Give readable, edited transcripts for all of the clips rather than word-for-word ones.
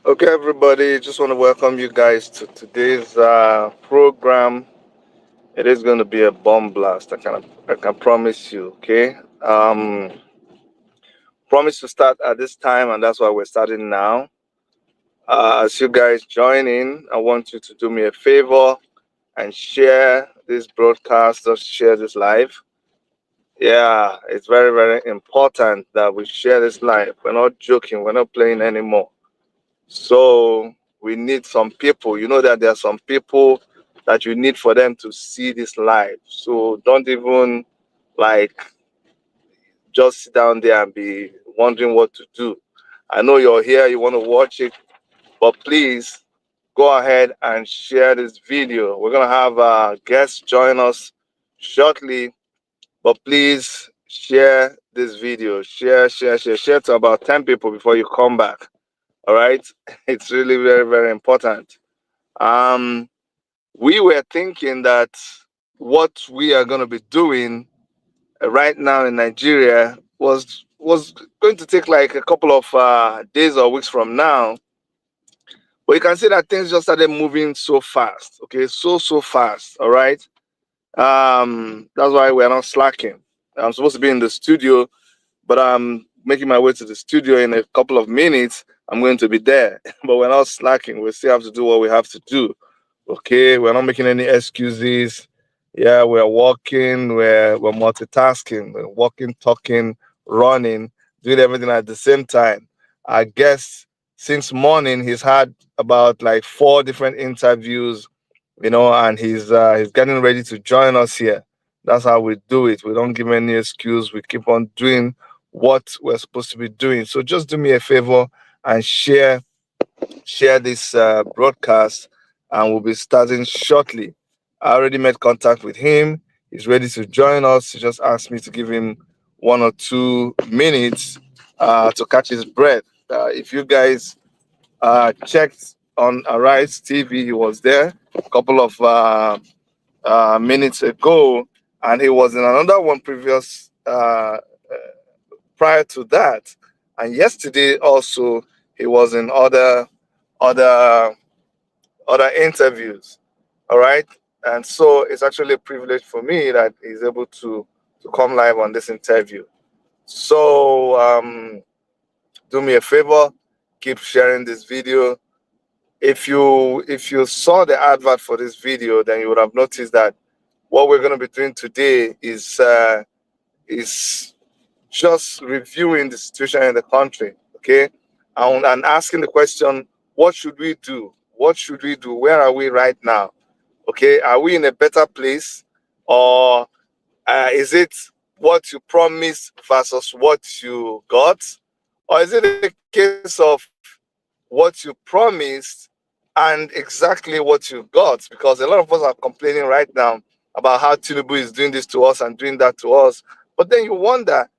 Okay, everybody, just want to welcome you guys to today's program. It is going to be a bomb blast. I can promise you. Okay, promise to start at this time, and that's why we're starting now. As you guys join in, I want you to do me a favor and share this broadcast. Just share this live. Yeah, it's very very important that we share this live. We're not joking. We're not playing anymore. So we need some people. You know that there are some people that you need for them to see this live. So don't even like just sit down there and be wondering what to do. I know you're here, you want to watch it, but please go ahead and share this video. We're gonna have guests join us shortly, but please share this video. Share to about 10 people before you come back. All right, it's really very very important. um we were thinking that what we are going to be doing right now in Nigeria was going to take like a couple of days or weeks from now, but you can see that things just started moving so fast. Okay, so fast. All right. That's why we're not slacking. I'm supposed to be in the studio, but I'm making my way to the studio in a couple of minutes. I'm going to be there, but we're not slacking. We still have to do what we have to do. Okay, we're not making any excuses. Yeah, we're walking, we're multitasking, we're walking, talking, running, doing everything at the same time. I guess since morning he's had about like four different interviews, and he's getting ready to join us here. That's how we do it. We don't give any excuse. We keep on doing what we're supposed to be doing. So just do me a favor and share this broadcast, and we'll be starting shortly. I already made contact with him. He's ready to join us. He just asked me to give him 1 or 2 minutes to catch his breath. If you guys checked on Arise TV, he was there a couple of minutes ago, and he was in another one previous prior to that. And yesterday also he was in other other interviews. All right. And so it's actually a privilege for me that he's able to come live on this interview. So do me a favor, keep sharing this video. If you saw the advert for this video, then you would have noticed that what we're going to be doing today is just reviewing the situation in the country, okay, and asking the question, what should we do? What should we do? Where are we right now? Okay, are we in a better place, or is it what you promised versus what you got, or is it a case of what you promised and exactly what you got? Because a lot of us are complaining right now about how Tinubu is doing this to us and doing that to us, but then you wonder,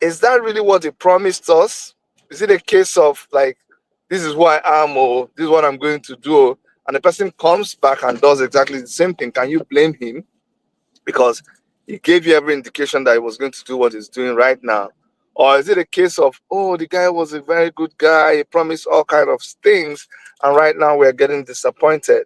is that really what they promised us? Is it a case of like, this is who I am, or this is what I'm going to do, and the person comes back and does exactly the same thing? Can you blame him? Because he gave you every indication that he was going to do what he's doing right now. Or is it a case of, oh, the guy was a very good guy, he promised all kind of things, and right now we're getting disappointed?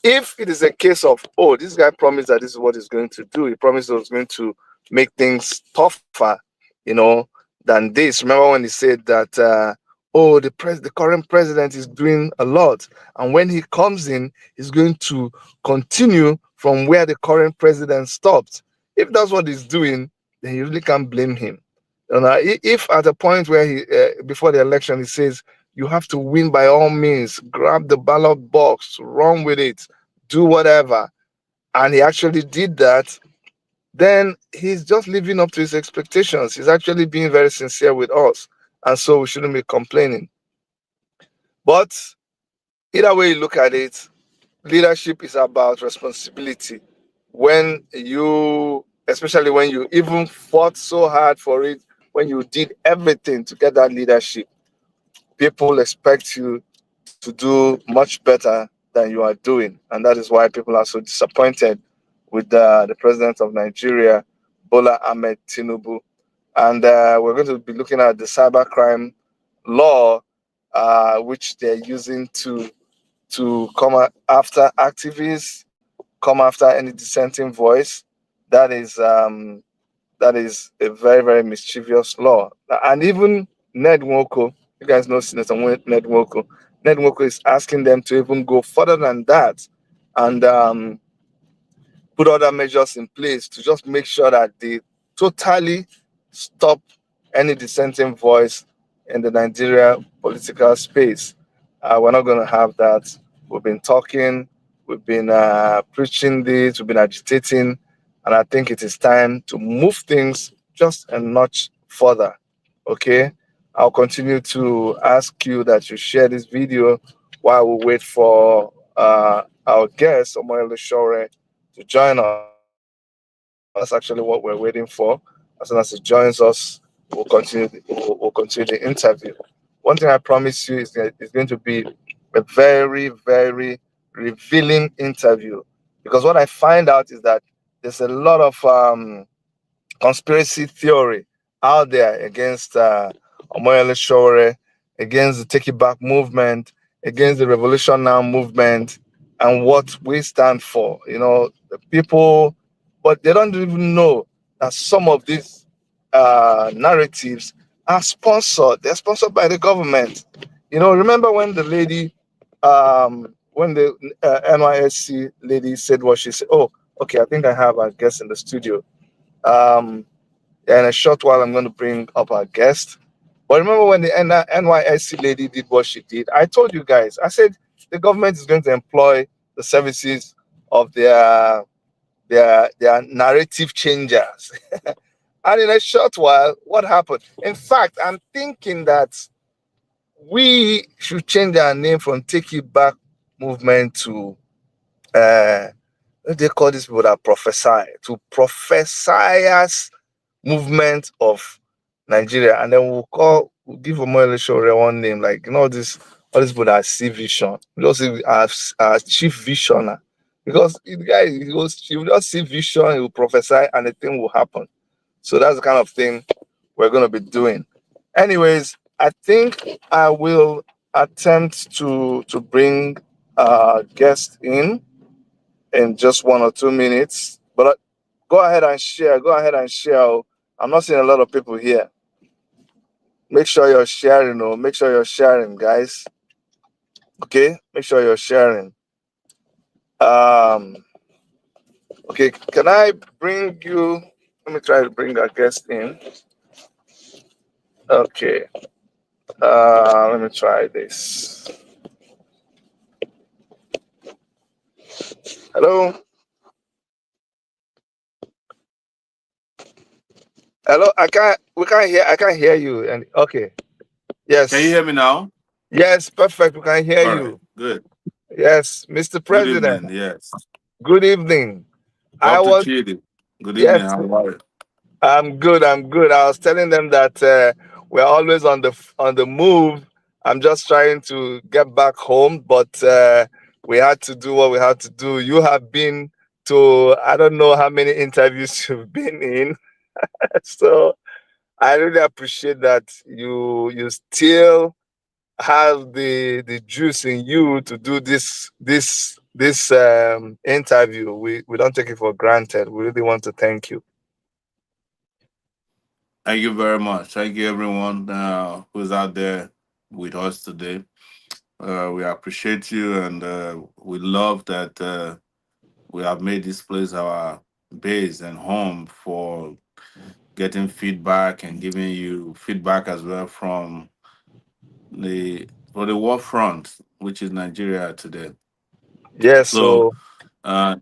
If it is a case of, oh, this guy promised that this is what he's going to do, he promised he was going to make things tougher, you know, than this. Remember when he said that, oh, the current president is doing a lot, and when he comes in, he's going to continue from where the current president stopped. If that's what he's doing, then you really can't blame him. And if at a point where he before the election he says you have to win by all means, grab the ballot box, run with it, do whatever, and he actually did that, then he's just living up to his expectations. He's actually being very sincere with us, and so we shouldn't be complaining. But either way you look at it, leadership is about responsibility. When you, especially when you even fought so hard for it, when you did everything to get that leadership, people expect you to do much better than you are doing. And that is why people are so disappointed with the president of Nigeria, Bola Ahmed Tinubu. And we're going to be looking at the cybercrime law which they're using to come after activists, come after any dissenting voice. That is that is a very, very mischievous law. And even Ned Nwoko, you guys know Senator Ned Nwoko. Ned Nwoko is asking them to even go further than that and put other measures in place to just make sure that they totally stop any dissenting voice in the Nigeria political space. We're not going to have that. We've been talking, we've been preaching this, we've been agitating, and I think it is time to move things just a notch further. Okay? I'll continue to ask you that you share this video while we wait for our guest, Omoyele Sowore, to join us. That's actually what we're waiting for. As soon as he joins us, we'll continue the interview. One thing I promise you is that it's going to be a very, very revealing interview, because what I find out is that there's a lot of conspiracy theory out there against Omoyele Sowore, against the Take It Back movement, against the Revolution Now movement, and what we stand for. You know, the people, but they don't even know that some of these narratives are sponsored. They're sponsored by the government. You know, remember when the lady, when the NYSC lady said what she said? Oh, okay, I think I have our guest in the studio. In a short while, I'm going to bring up our guest. But remember when the NYSC lady did what she did? I told you guys, I said the government is going to employ the services of their narrative changers. And in a short while, what happened? In fact, I'm thinking that we should change our name from Take It Back movement to what they call these people that prophesy, to prophesiers movement of Nigeria, and then we'll give Omoyele Sowore one name, like, you know, this all these people that see vision. We just see our chief visioner, because the guy, he will just see vision, he will prophesy, and the thing will happen. So that's the kind of thing we're going to be doing. Anyways, I think I will attempt to bring guest in just 1 or 2 minutes. But go ahead and share. Go ahead and share. I'm not seeing a lot of people here. Make sure you're sharing. Oh, make sure you're sharing, guys. Okay, make sure you're sharing. Okay, can I bring you? Let me try to bring our guest in. Okay. Let me try this. Hello. Hello. We can't hear. I can't hear you. And okay. Yes. Can you hear me now? Yes. Perfect. We can hear All right. you. Good. Yes, Mr. Good President. evening. Yes. Good evening. I Dr. was Chidi. Good evening. yes. How are you? I'm good. I'm good. I was telling them that we're always on the move. I'm just trying to get back home, but we had to do what we had to do. You have been to I don't know how many interviews you've been in, so I really appreciate that you still have the juice in you to do this interview. We don't take it for granted. We really want to thank you. Thank you very much. Thank you, everyone who's out there with us today. We appreciate you, and we love that we have made this place our base and home for getting feedback and giving you feedback as well from the for the war front, which is Nigeria today. Yes. So So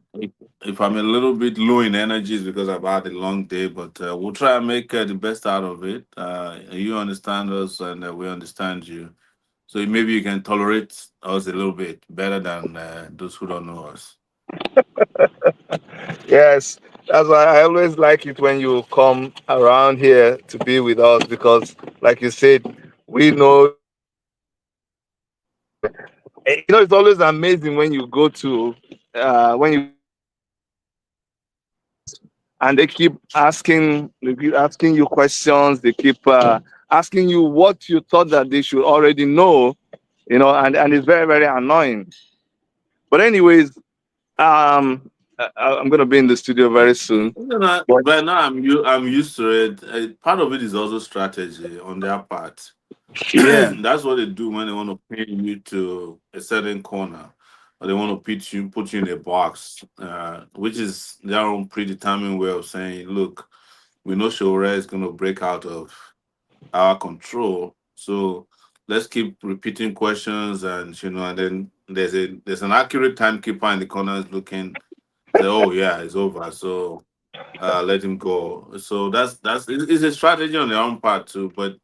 if I'm a little bit low in energy, it's because I've had a long day, but we'll try and make the best out of it. You understand us, and we understand you. So maybe you can tolerate us a little bit better than those who don't know us. yes, that's why I always like it when you come around here to be with us, because, like you said, we know you know it's always amazing when you go to when you and they keep asking you questions, they keep asking you what you thought that they should already know, and it's very, very annoying. But anyways, I'm gonna be in the studio very soon. But But now I'm used to it. Part of it is also strategy on their part. yeah. That's what they do when they want to pin you to a certain corner, or they want to put you in a box, which is their own predetermined way of saying, "Look, we know Shore is going to break out of our control, so let's keep repeating questions, and then there's an accurate timekeeper in the corners looking, say, oh yeah, it's over, so let him go." So it's a strategy on their own part too, but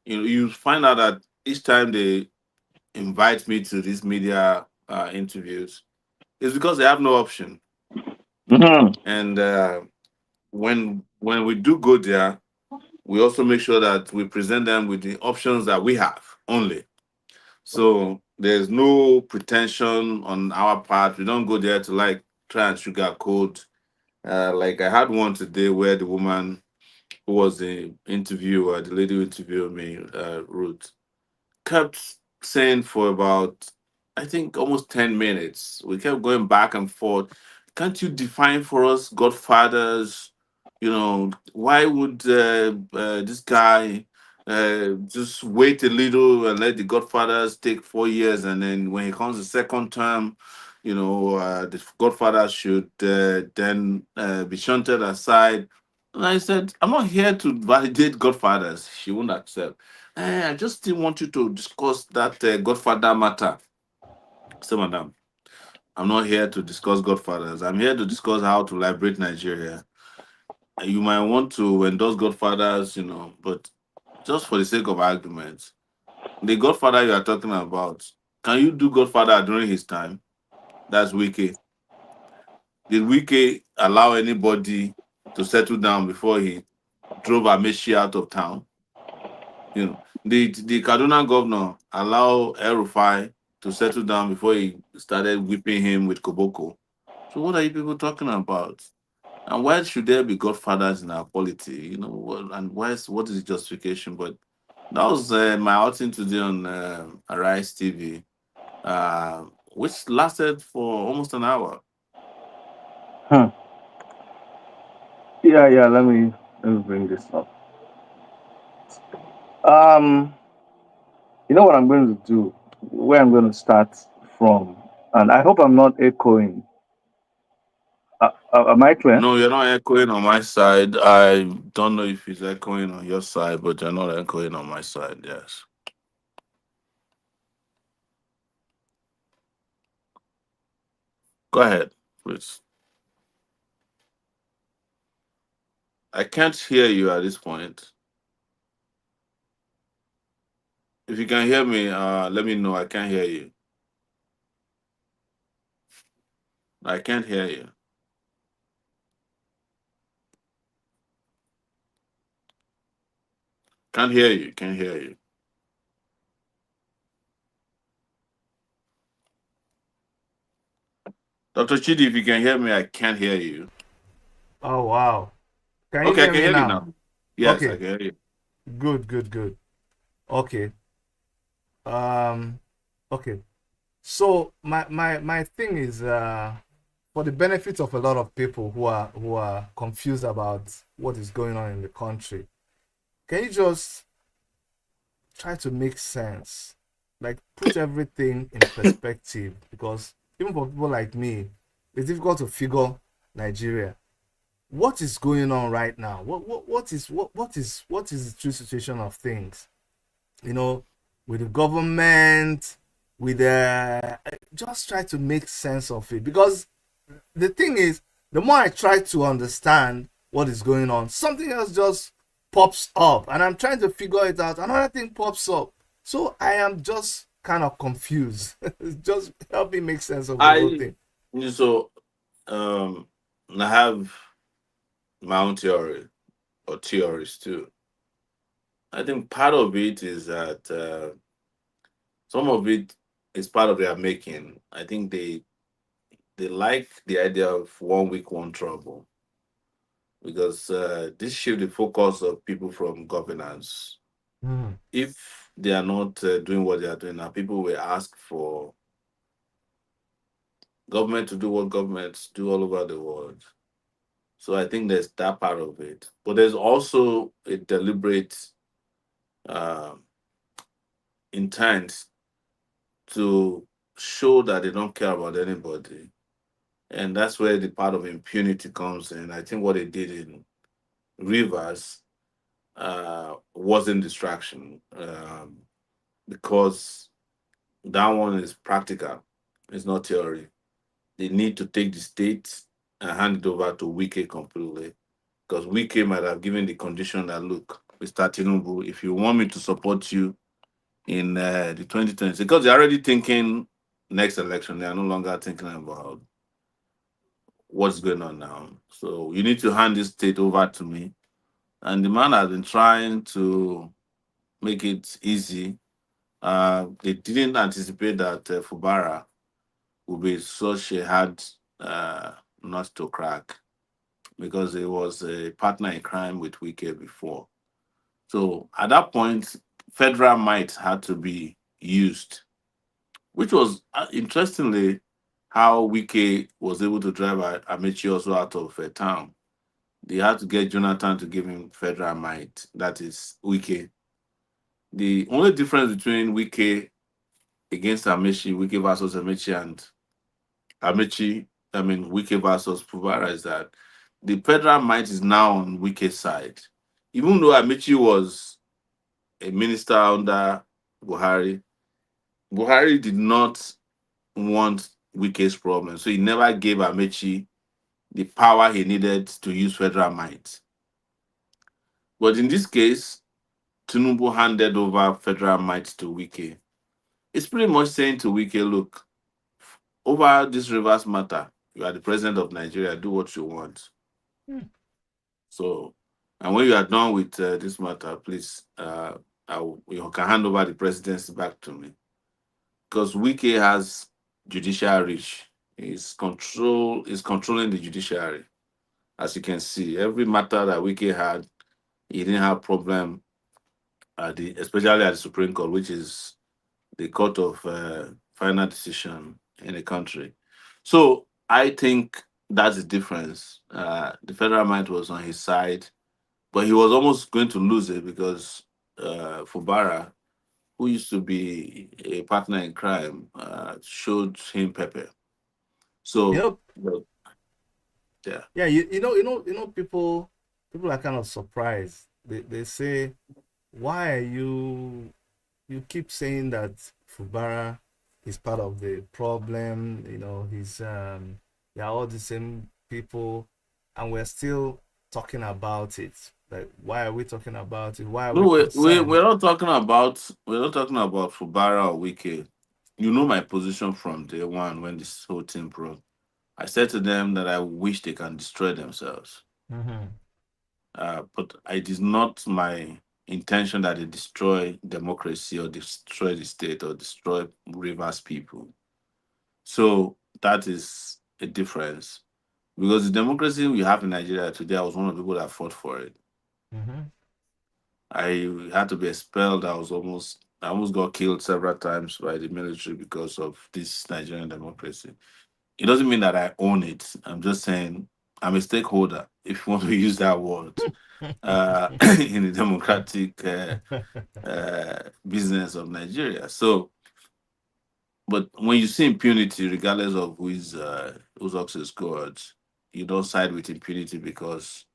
you find out that each time they invite me to these media interviews, it's because they have no option. Mhm. And when we do go there, we also make sure that we present them with the options that we have only. So there's no pretension on our part. We don't go there to like try and sugarcoat. Like I had one today where the woman who was the interviewer, the lady who interviewed me, Ruth, kept saying for about, I think, almost 10 minutes. We kept going back and forth. Can't you define for us godfathers? Why would this guy just wait a little and let the godfathers take 4 years? And then when he comes the second term, the godfather should then be shunted aside. And I said, I'm not here to validate godfathers. She won't accept. I just still want you to discuss that Godfather matter. So, madam, I'm not here to discuss Godfathers. I'm here to discuss how to liberate Nigeria. You might want to endorse Godfathers, but just for the sake of argument, the Godfather you are talking about, can you do Godfather during his time? That's Wiki. Did Wiki allow anybody to settle down before he drove Amechi out of town? The Kaduna governor allow El-Rufai to settle down before he started whipping him with koboko. So what are you people talking about? And why should there be godfathers in our polity? And what is the justification? But that was my outing today on Arise TV, which lasted for almost an hour. Huh. Yeah, yeah. Let me bring this up. Um, you know what I'm going to do? Where I'm going to start from, and I hope I'm not echoing. Am I clear? No, you're not echoing on my side. I don't know if it's echoing on your side, but you're not echoing on my side. Yes. Go ahead, please. I can't hear you at this point. If you can hear me, let me know. I can't hear you. I can't hear you. Can't hear you. Can't hear you. Dr. Chidi, if you can hear me, I can't hear you. Oh wow. Can you Okay, I hear can me hear you now? now. Yes, I Okay. can hear you. Good, good, good. Okay. Um okay. So my thing is for the benefit of a lot of people who are confused about what is going on in the country. Can you just try to make sense? Like put everything in perspective because even for people like me, it's difficult to figure Nigeria. What is going on right now? What is the true situation of things? You know, with the government, with the just try to make sense of it because the thing is, the more I try to understand what is going on, something else just pops up, and I'm trying to figure it out. Another thing pops up, so I am just kind of confused. Just help me make sense of the whole I thing. so I have my own theory or theories too. I think part of it is that some of it is part of their making. I think they like the idea of 1 week, one trouble because this shift the focus of people from governance. Mm. If they are not doing what they are doing now. People will ask for government to do what governments do all over the world. So I think there's that part of it. But there's also a deliberate uh, intent to show that they don't care about anybody. And that's where the part of impunity comes in. I think what they did in Rivers wasn't distraction, because that one is practical, it's not theory. They need to take the state and hand it over to Wike completely, because Wike might have given the condition that, look, Mr. Tinubu, if you want me to support you in the 2020, because they're already thinking next election, they are no longer thinking about what's going on now. So you need to hand this state over to me. And the man has been trying to make it easy. They didn't anticipate that Fubara would be such a hard nut to crack, because he was a partner in crime with Wike before. So at that point, federal might had to be used, which was interestingly how Wike was able to drive Amechi also out of town. They had to get Jonathan to give him federal might. That is Wike. The only difference between Wike against Amechi, Wike versus Amechi, and Amechi, I mean Wike versus Puvara, is that the federal might is now on Wike's side. Even though Amechi was a minister under Buhari, Buhari did not want Wike's problem, so he never gave Amechi the power he needed to use federal might. But in this case, Tinubu handed over federal might to Wike. It's pretty much saying to Wike, look, over this reverse matter, you are the president of Nigeria, do what you want. Hmm. So, and when you are done with this matter, please, you can hand over the presidency back to me. Because Wike has judicial reach. Is controlling the judiciary. As you can see, every matter that Wike had, he didn't have problem at especially at the Supreme Court, which is the court of final decision in the country. So I think that's the difference. The federal might was on his side, but he was almost going to lose it because Fubara, who used to be a partner in crime, showed him pepper. You So, know, well, yeah. yeah, people are kind of surprised. They say, why are you keep saying that Fubara is part of the problem, he's they're all the same people, and we're still talking about it. Like, why are we talking about it? Why are No, we concerned? we're not talking about Fubara or Wike. You know my position from day one when this whole thing broke. I said to them that I wish they can destroy themselves. Mm-hmm. But it is not my intention that they destroy democracy or destroy the state or destroy Rivers people. So that is a difference. Because the democracy we have in Nigeria today, I was one of the people that fought for it. Mm-hmm. I had to be expelled. I almost got killed several times by the military because of this Nigerian democracy. It doesn't mean that I own it. I'm just saying I'm a stakeholder, if you want to use that word, in the democratic business of Nigeria. So, but when you see impunity, regardless of whose ox is good, you don't side with impunity because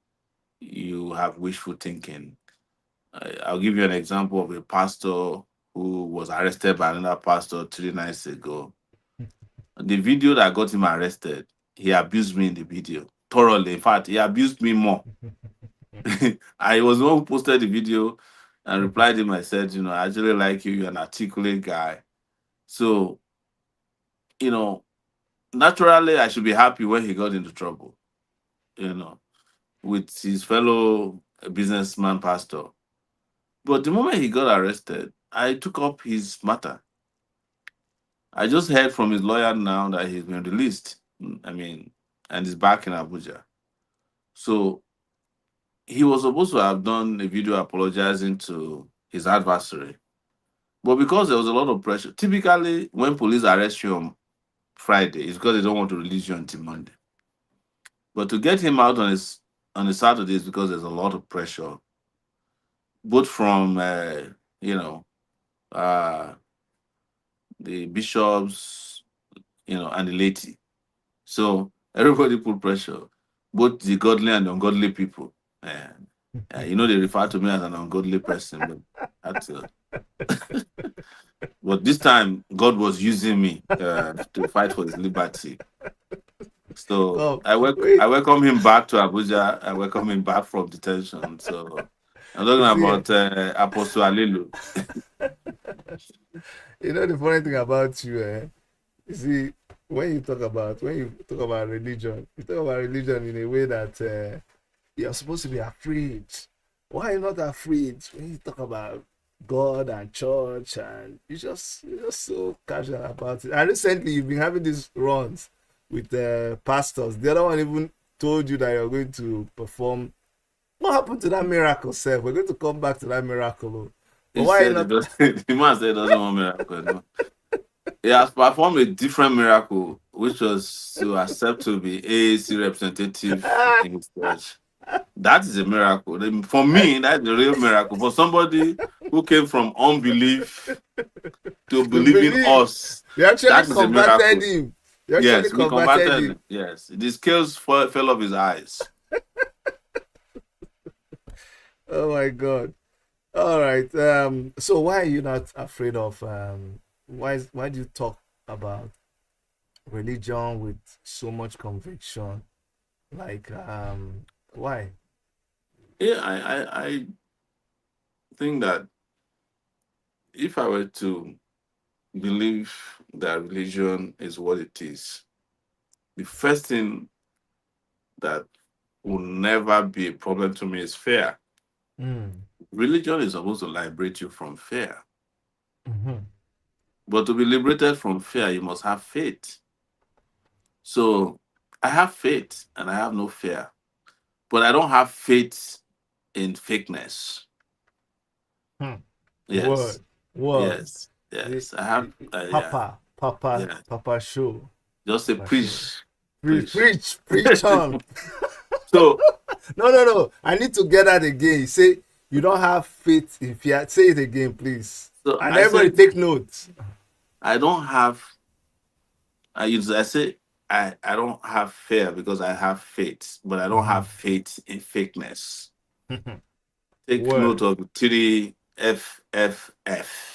you have wishful thinking. I'll give you an example of a pastor who was arrested by another pastor 3 nights ago. The video that got him arrested, he abused me in the video thoroughly. In fact, he abused me more. I was the one who posted the video and replied him. I said, I actually like you. You're an articulate guy. So, you know, naturally, I should be happy when he got into trouble, you know, with his fellow businessman pastor. But the moment he got arrested, I took up his matter. I just heard from his lawyer now that he's been released. I mean, and he's back in Abuja. So he was supposed to have done a video apologizing to his adversary. But because there was a lot of pressure, typically when police arrest you on Friday, it's because they don't want to release you until Monday. But to get him out on a Saturday is because there's a lot of pressure, both from you know uh, the bishops, and the laity. So everybody put pressure, both the godly and the ungodly people. They refer to me as an ungodly person, but that's, but this time God was using me to fight for his liberty. So Oh, I wait. welcome him back to Abuja. I welcome him back from detention. So I'm talking See, about Apostle Alilu. the funny thing about you, you see, when you talk about religion, you talk about religion in a way that you're supposed to be afraid. Why are you not afraid when you talk about God and church, and you're just so casual about it? And recently you've been having these runs with pastors. The other one even told you that you're going to perform. What happened to that miracle, sir? We're going to come back to that miracle. But He why are you said it not? doesn't. The man said it doesn't want miracle. No. He has performed a different miracle, which was to accept to be AAC representative in his church. That is a miracle. For me, that's a real miracle. For somebody who came from unbelief to To believing believe? us, You actually that is a converted miracle. him. You actually Yes, we converted converted. him. Yes, the scales fell off his eyes. Oh my God. All right. So why are you not afraid of why do you talk about religion with so much conviction? Like why? Yeah, I think that if I were to believe that religion is what it is, the first thing that will never be a problem to me is fear. Mm. Religion is supposed to liberate you from fear. Mm-hmm. But to be liberated from fear, you must have faith. So I have faith and I have no fear. But I don't have faith in fakeness. Hmm. Yes. Word. Word. Yes. The, Yes. I have yeah. Yeah. Papa show. Just say Papa show. preach. Preach, Preach. preach, preach on. So No. I need to get that again. You say you don't have faith in fear. Say it again, please. so And I everybody said take notes. I don't have I say I don't have fear because I have faith, but I don't have faith in fakeness. Take note Word. of the three FFF.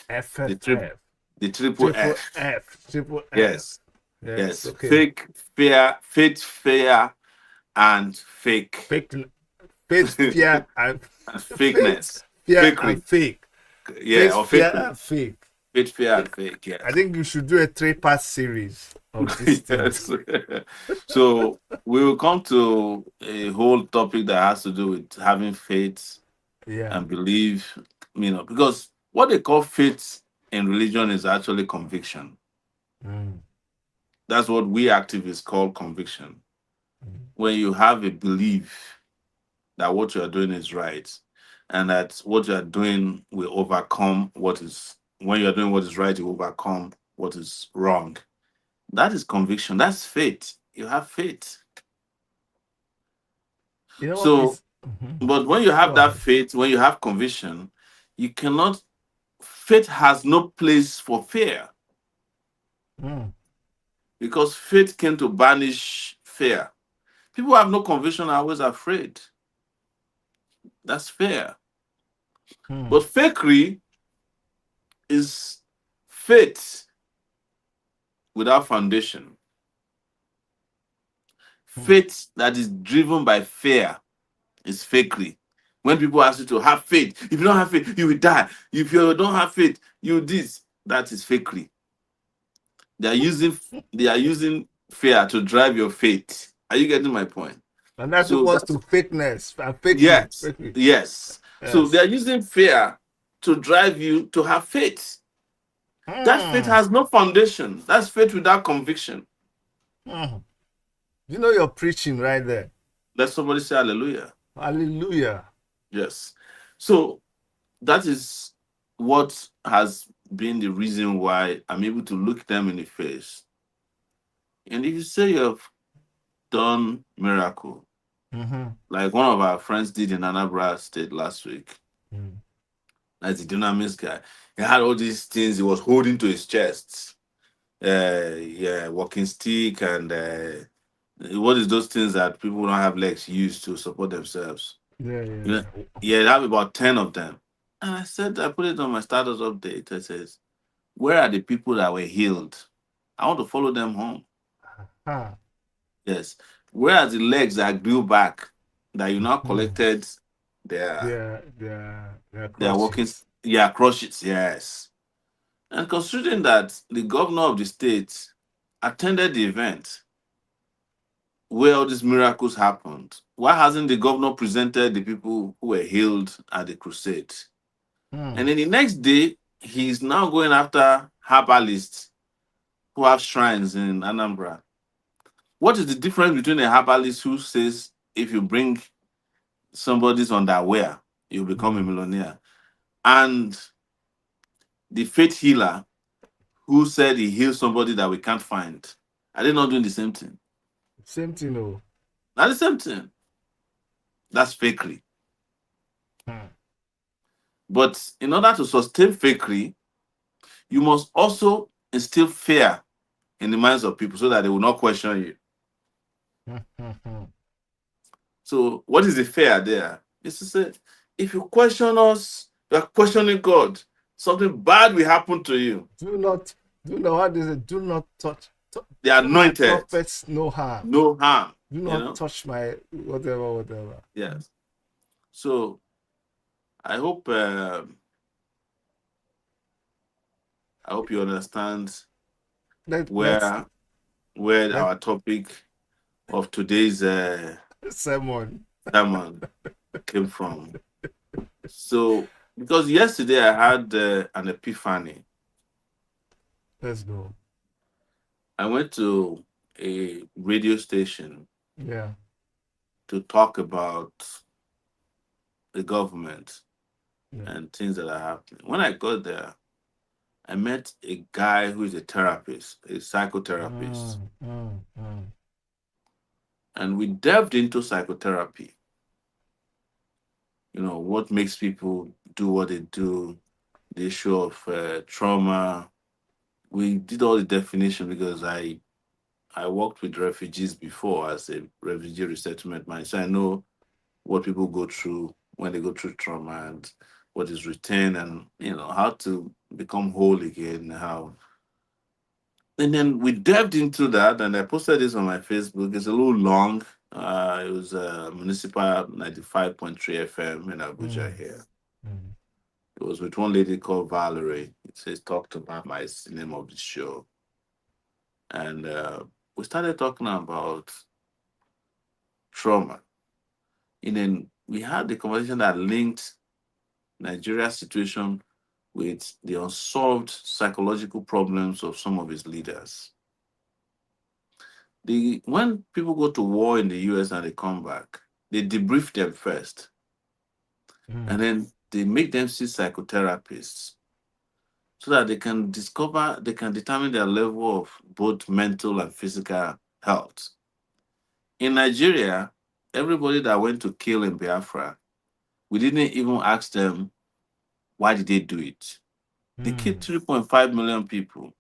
The FFF. the triple Triple F. F. Triple F. Yes. Yes. Yes. Okay. Fake, fear, faith, fear, and fake. Fake. Faith, fear, and And faith, fakeness. fear, and Fakery. fake. Yeah, Faith, or fear, fakery. and fake. Faith, fear, and fake, I yes. think you should do a 3-part series of these things. Yes. So we will come to a whole topic that has to do with having faith Yeah. and belief, because what they call faith in religion is actually conviction. Mm. That's what we activists call conviction. Mm. When you have a belief that what you are doing is right and that what you are doing will overcome when you are doing what is right, you overcome what is wrong. That is conviction. That's faith. You have faith. You know what? So, It's Mhm. but when you Go have that ahead. faith, when you have conviction, faith has no place for fear Mm. because faith came to banish fear. People who have no conviction are always afraid. That's fear. Mm. But fakery is faith without foundation. Mm. Faith that is driven by fear is fakery. When people ask you to have faith, if you don't have faith, you will die. If you don't have faith, you this. That is fakery. They are using they are using fear to drive your faith. Are you getting my point? And that's So equals that's to fakeness and fakery. yes, Fakery. yes. So they Yes. are using fear to drive you to have faith. That faith Mm. has no foundation. That's faith without conviction. Mm. You know you're preaching right there. Let somebody say hallelujah. Hallelujah. Yes. So that is what has being the reason why I'm able to look them in the face. And if you say you've done miracle, Mm-hmm. like one of our friends did in Anambra State last week, Mm. as the dynamis guy, he had all these things he was holding to his chest. Yeah, walking stick and what is those things that people who don't have legs use to support themselves? Yeah, You know, yeah. yeah, I have about 10 of them. And I said, I put it on my status update. I says, where are the people that were healed? I want to follow them home. Huh. Yes. Where are the legs that grew back that you now Mm. collected their Their their cross walking, sheets. yeah, crushes? Yes. And considering that the governor of the state attended the event where all these miracles happened, why hasn't the governor presented the people who were healed at the crusade? And Mm. then the next day, he's now going after herbalists who have shrines in Anambra. What is the difference between a herbalist who says if you bring somebody's underwear, you become a Mm. millionaire, and the faith healer who said he heals somebody that we can't find? Are they not doing the same thing? Same thing, oh. Not the same thing. That's fakery. Hmm. But in order to sustain fakery, you must also instill fear in the minds of people so that they will not question you. So, what is the fear there? It's to say, if you question us, you are questioning God. Something bad will happen to you. Do not what is it? Do not touch. The Do my anointed, prophets no harm. no harm. Do You not know? touch my whatever. Yes. So, I hope you understand Let's where where let our topic of today's sermon. sermon came from. So, because yesterday I had an epiphany. Let's go. I went to a radio station Yeah. to talk about the government Yeah. and things that are happening. When I got there, I met a guy who is a therapist, a psychotherapist, Mm. and we delved into psychotherapy. What makes people do what they do, the issue of trauma. We did all the definition because I worked with refugees before as a refugee resettlement manager, so I know what people go through when they go through trauma and what is retained and how to become whole again. How and then we delved into that, and I posted this on my Facebook. It's a little long. It was municipal 95.3 FM in Abuja Mm. here. Mm. It was with one lady called Valerie. It says talk to Mama is the name of the show, and we started talking about trauma. And then we had the conversation that linked Nigeria's situation with the unsolved psychological problems of some of its leaders. When people go to war in the US and they come back, they debrief them first, and Mm. then they make them see psychotherapists so that they can determine their level of both mental and physical health. In Nigeria, everybody that went to kill in Biafra, we didn't even ask them why did they do it. They killed Mm. 3.5 million people.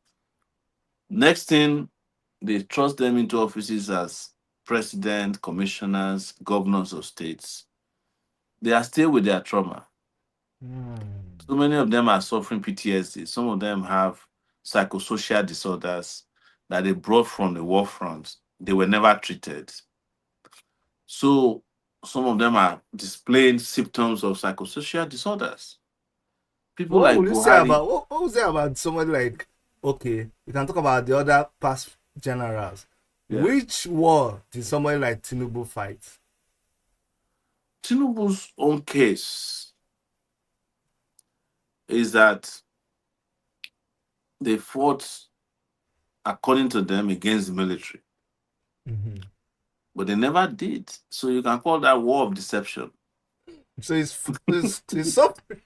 Next thing, they thrust them into offices as president, commissioners, governors of states. They are still with their trauma. Mm. So many of them are suffering PTSD. Some of them have psychosocial disorders that they brought from the war front. They were never treated. So some of them are displaying symptoms of psychosocial disorders. People What like will you say Buhari, about what will you say about somebody like, okay, we can talk about the other past generals. yeah, Which war did somebody like Tinubu fight? Tinubu's own case is that they fought, according to them, against the military, Mm-hmm. but they never did. So you can call that war of deception. So it's suffering.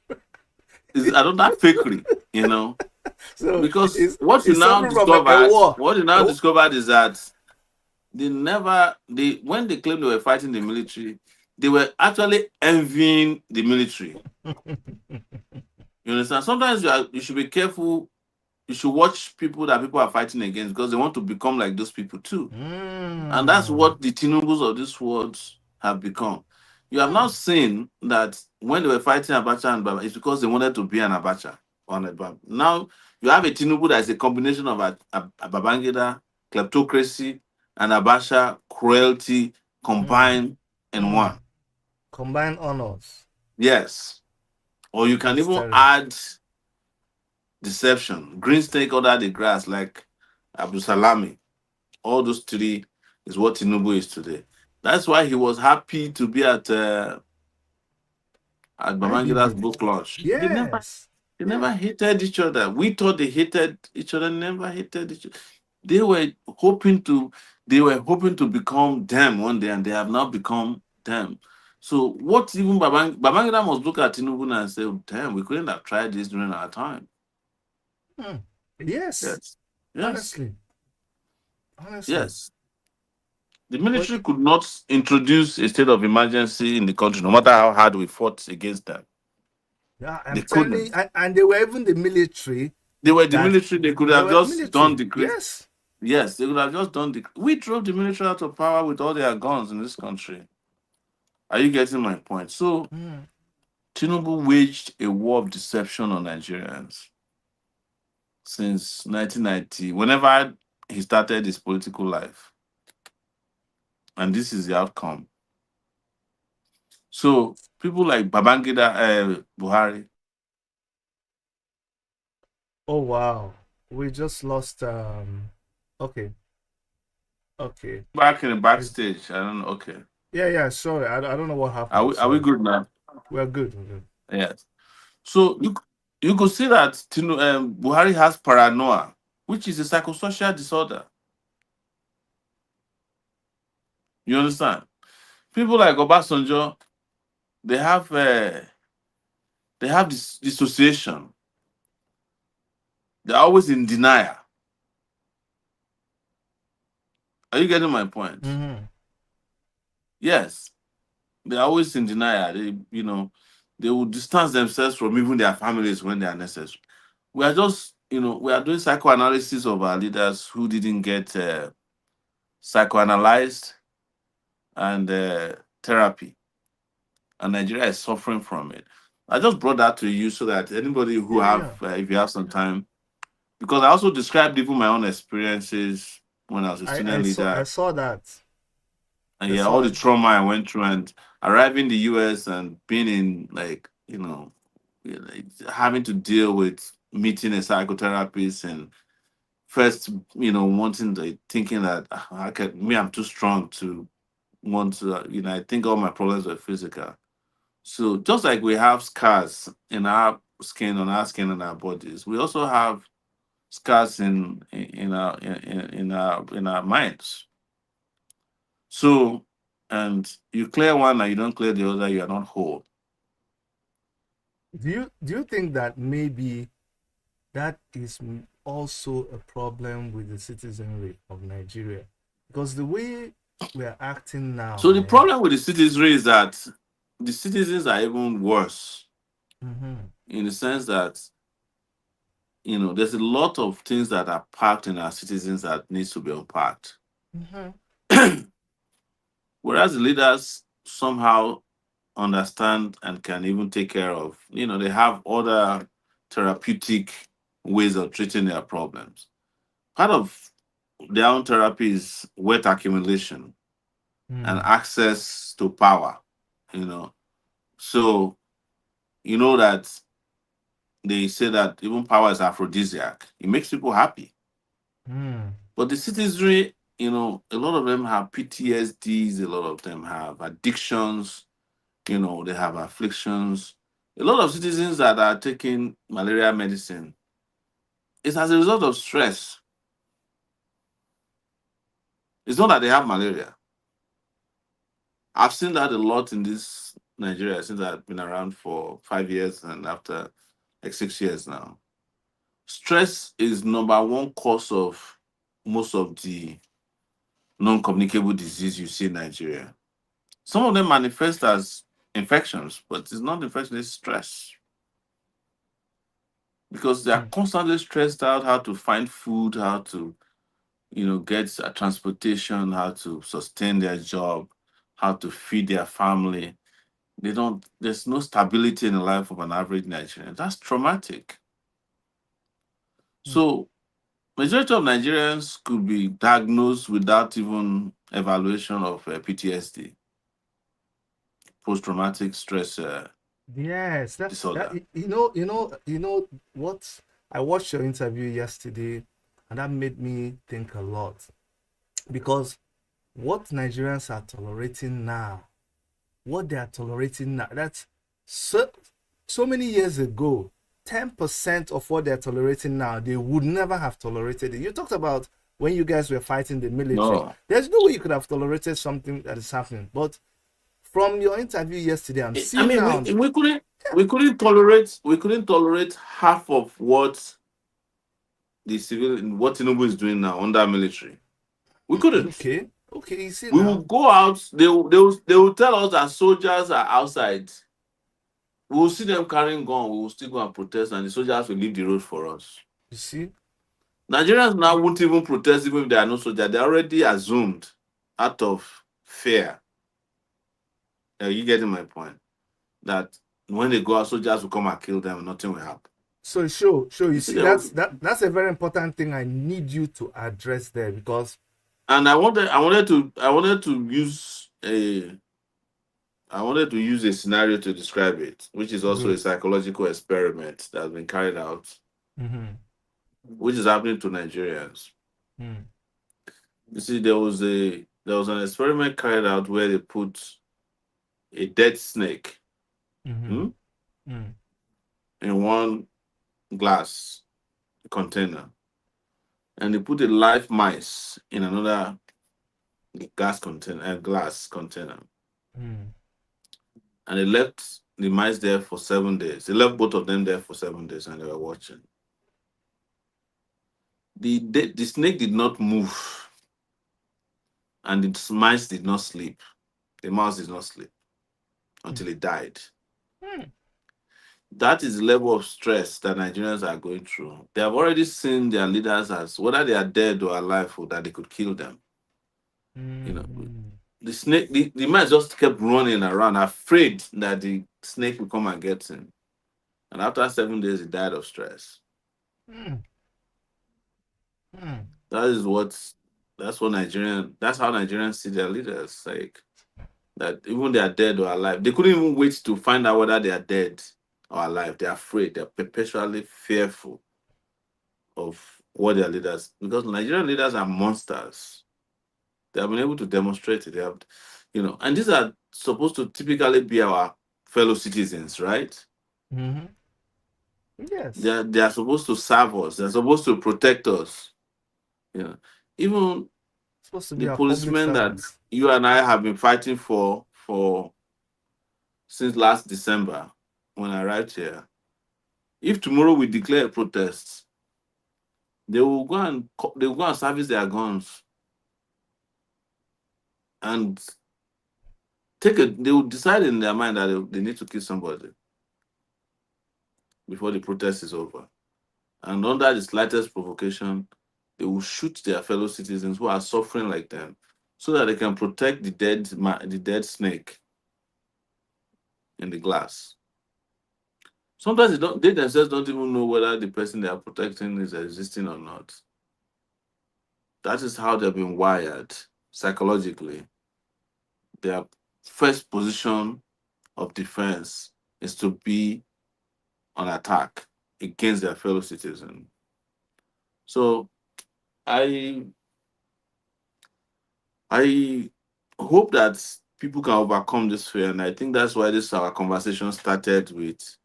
It's another fakery, you know. So Because what you it's now suffering from a discovered, war. what you now A, discovered is that they when they claimed they were fighting the military, they were actually envying the military. You understand? Sometimes you should be careful. You should watch people that people are fighting against because they want to become like those people too. And that's mm, what the Tinubus of this world have become. You have now mm, seen that when they were fighting Abacha and Baba, it's because they wanted to be an Abacha on a Baba. Now you have a Tinubu that is a combination of a Babangida, kleptocracy, and Abacha cruelty mm, combined in mm. one. Combined honors. Yes. Or you can That's even terrible. add deception, green snake under the grass like Abu Salami. All those three is what Tinubu is today. That's why he was happy to be at Babangida's IBB. book launch. Yes. They Yeah. never hated each other. We thought they hated each other, never hated each other. They were hoping to they were hoping to become them one day, and they have now become them. So what even Babangida must look at Tinubu and say, oh, damn, we couldn't have tried this during our time. Hmm. Yes. Yes. Yes. Honestly. Honestly. Yes. The But military could not introduce a state of emergency in the country, no matter how hard we fought against them. yeah, They I'm telling you, couldn't. and they were even the military They were the that military. They could they have were just done military. the crazy. Yes. Yes, they could have just done the. We drove the military out of power with all their guns in this country. Are you getting my point? So Mm. Tinubu waged a war of deception on Nigerians since 1990. Whenever he started his political life, and this is the outcome. So people like Babangida, Buhari, Oh wow. We just lost okay. Okay. back in the It's, backstage. I don't know. Okay, yeah, yeah, sorry. I don't know what are happened. we Sorry. good now? We're good. We're good. Yes. So you could see that Buhari has paranoia, which is a psychosocial disorder. You understand? People like Obasanjo, they have this dissociation. They're always in denial. Are you getting my point? Mm-hmm. Yes, they're always in denial. They will distance themselves from even their families when they are necessary. We are just, we are doing psychoanalysis of our leaders who didn't get psychoanalyzed and therapy, and Nigeria is suffering from it. I just brought that to you so that anybody who Yeah, have, yeah. if you have some time, because I also described even my own experiences when I was a student I leader, saw that. and I yeah, all saw the it. trauma I went through, and arriving in the US and being in having to deal with meeting a psychotherapist and first, wanting thinking that I'm too strong to want to, I think all my problems were physical. So just like we have scars in our skin, on our skin and our bodies, we also have scars in our minds. So, and you clear one and you don't clear the other, you are not whole. Do you think that maybe that is also a problem with the citizenry of Nigeria? Because the way we are acting now, So the man. problem with the citizenry is that the citizens are even worse Mm-hmm. in the sense that there's a lot of things that are packed in our citizens that needs to be unpacked. Mm-hmm. Whereas the leaders somehow understand and can even take care of, they have other therapeutic ways of treating their problems. Part of their own therapy is wealth accumulation and Mm. access to power, you know. So, that they say that even power is aphrodisiac. It makes people happy. Mm. But the citizenry, a lot of them have PTSDs, a lot of them have addictions, they have afflictions. A lot of citizens that are taking malaria medicine is as a result of stress. It's not that they have malaria. I've seen that a lot in this Nigeria since I've been around for 5 years and after like 6 years now. stress is number one cause of most of the non-communicable disease you see in Nigeria. Some of them manifest as infections, but it's not infection, it's stress. Because they are Mm. constantly stressed out how to find food, how to, get transportation, how to sustain their job, how to feed their family. There's no stability in the life of an average Nigerian. That's traumatic. Mm. So majority of Nigerians could be diagnosed without even evaluation of PTSD, post-traumatic stress Yes, disorder. you know what? I watched your interview yesterday, and that made me think a lot because what Nigerians are tolerating now, what they are tolerating now, that's so many years ago. 10% of what they're tolerating now, they would never have tolerated it. You talked about when you guys were fighting the military. No, There's no way you could have tolerated something that is happening. But from your interview yesterday, I'm I seeing mean, now. we couldn't tolerate half of what the civil what Tinubu is doing now under military. We couldn't. Okay, okay, you see We will now. go out. They will tell us that soldiers are outside. We will see them carrying gun. We will still go and protest, and the soldiers will leave the road for us. You see, Nigerians now won't even protest even if they are no soldiers. They already assumed out of fear. Are you getting my point? That when they go out, soldiers will come and kill them, and nothing will happen. so show you You see, see they will, that's a very important thing I need you to address there because and I wanted to use a scenario to describe it, which is also a good. psychological experiment that has been carried out, Mm-hmm. which is happening to Nigerians. Mm. You see, there was an experiment carried out where they put a dead snake, Mm-hmm. hmm, Mm. in one glass container, and they put a live mice in another glass container, Mm. and they left the mice there for 7 days. They left both of them there for 7 days, and they were watching. The snake did not move, and the mice did not sleep. The mouse did not sleep Mm. until it died. Mm. That is the level of stress that Nigerians are going through. They have already seen their leaders as whether they are dead or alive, or that they could kill them. You know, Mm. the mice just kept running around, afraid that the snake will come and get him. And after 7 days, he died of stress. Mm. Mm. That is what that's how Nigerians see their leaders. Like that even they are dead or alive. They couldn't even wait to find out whether they are dead or alive. They're afraid. They're perpetually fearful of what their leaders, because Nigerian leaders are monsters. They have been able to demonstrate it. They have, and these are supposed to typically be our fellow citizens, right? Mm-hmm. They Yes, are, they are supposed to serve us. They're supposed to protect us. You know, even supposed to be the our public policemen that servants. you and I have been fighting for since last December when I arrived here. If tomorrow we declare a protest, they will go and service their guns and they will decide in their mind that they need to kill somebody before the protest is over. And under the slightest provocation, they will shoot their fellow citizens who are suffering like them, so that they can protect the dead snake in the glass. Sometimes they themselves don't even know whether the person they are protecting is existing or not. That is how they've been wired psychologically. Their first position of defense is to be on attack against their fellow citizen. So I I hope that people can overcome this fear, and I think that's why this our conversation started with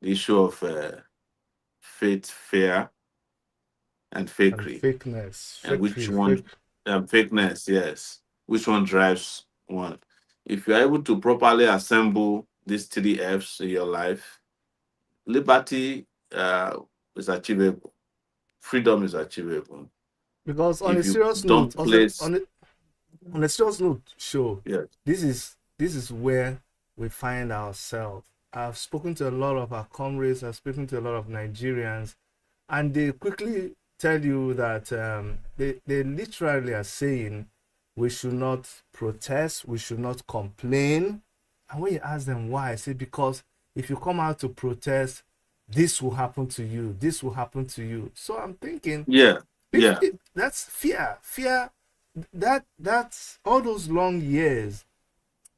the issue of faith, fear, and And fakery, fakeness, and which fakery, one, fake. fakeness, yes, which one drives one. If you're able to properly assemble these three F's in your life, liberty, is achievable. Freedom is achievable. Because on a If you serious note, don't place, on a serious note, sure, yes, this is where we find ourselves. I've spoken to a lot of our comrades. I've spoken to a lot of Nigerians, and they quickly tell you that they literally are saying we should not protest, we should not complain. And when you ask them why, I say because if you come out to protest, this will happen to you. This will happen to you. So I'm thinking, yeah, yeah, that's fear. That's all those long years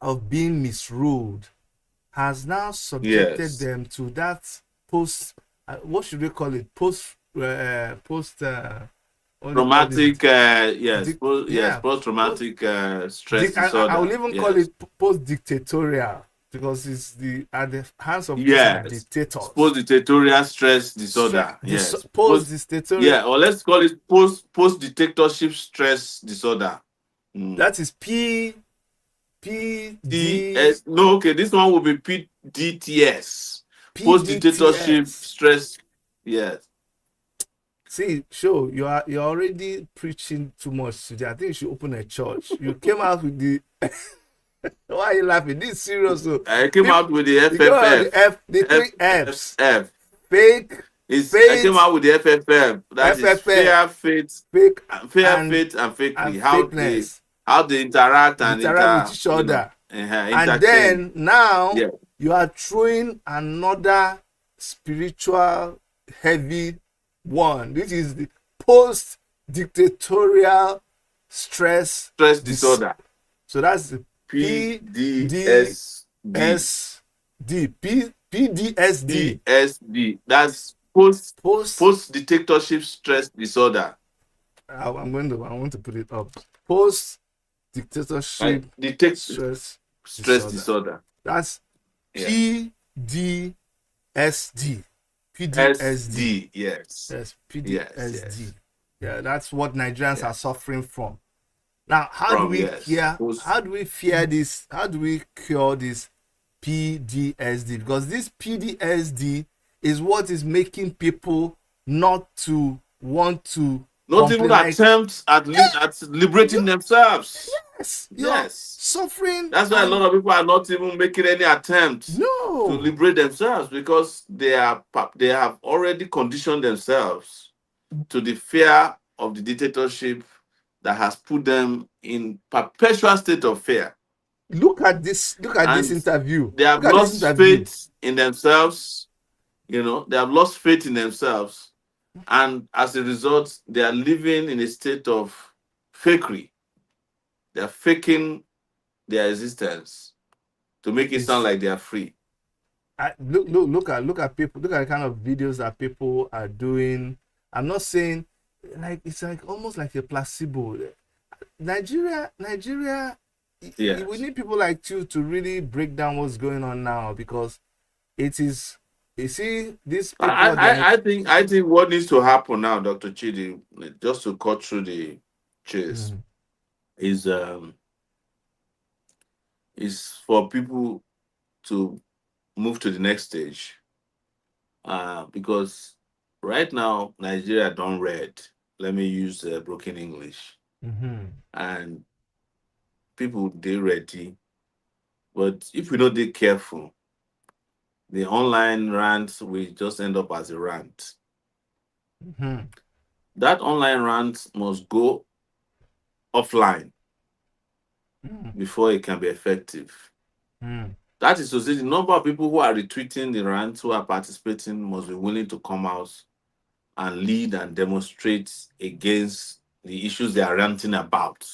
of being misruled has now subjected yes. them to that post. What should we call it? Post. What do you call Traumatic, it? yes, Yeah. post-traumatic stress I will disorder. even call Yes, it post-dictatorial because it's the at the hands of these are yes. dictators. Post-dictatorial stress disorder. Yes, Post-dictatorial. yeah, or let's call it post-dictatorship stress disorder. Mm. That is No, okay, this one will be PDTS. Post-dictatorship PDTS. stress. Yes. See, show you're already preaching too much today. I think you should open a church. You came out with the why are you laughing? This is serious. So I came out with the you came out with FFF. the three F's. FFF. Fake, I came out with the FFF. That is FFF, fake, and faith, and fakery. fakeness. How they interact and Interact with each other. And then now Yeah. you are throwing another spiritual heavy one. This is the post-dictatorial stress disorder. So that's the PDSD. That's post dictatorship stress disorder. I want to put it up. Post dictatorship stress disorder. That's PDSD. PDSD. Yes. Yes, PDSD. Yes. Yeah, that's what Nigerians are suffering from. Now, how do we fear this? How do we cure this PDSD? Because this PDSD is what is making people not to want to even attempt at liberating themselves. Yes. Suffering. That's why a lot of people are not even making any attempts to liberate themselves, because they have already conditioned themselves to the fear of the dictatorship that has put them in perpetual state of fear. Look at this interview. They have lost faith in themselves. They have lost faith in themselves. And as a result, they are living in a state of fakery. They are faking their existence to make it sound like they are free. Look at people. Look at the kind of videos that people are doing. I'm not saying it's like almost like a placebo. Nigeria. Yes. We need people like you to really break down what's going on now, because it is. You see, this people. I think what needs to happen now, Dr. Chidi, just to cut through the chase, is for people to move to the next stage. Because right now Nigeria don't read. Let me use broken English. And people they ready, but if we don't be careful, the online rant will just end up as a rant. That online rant must go offline before it can be effective. That is to say, the number of people who are retweeting the rant, who are participating, must be willing to come out and lead and demonstrate against the issues they are ranting about.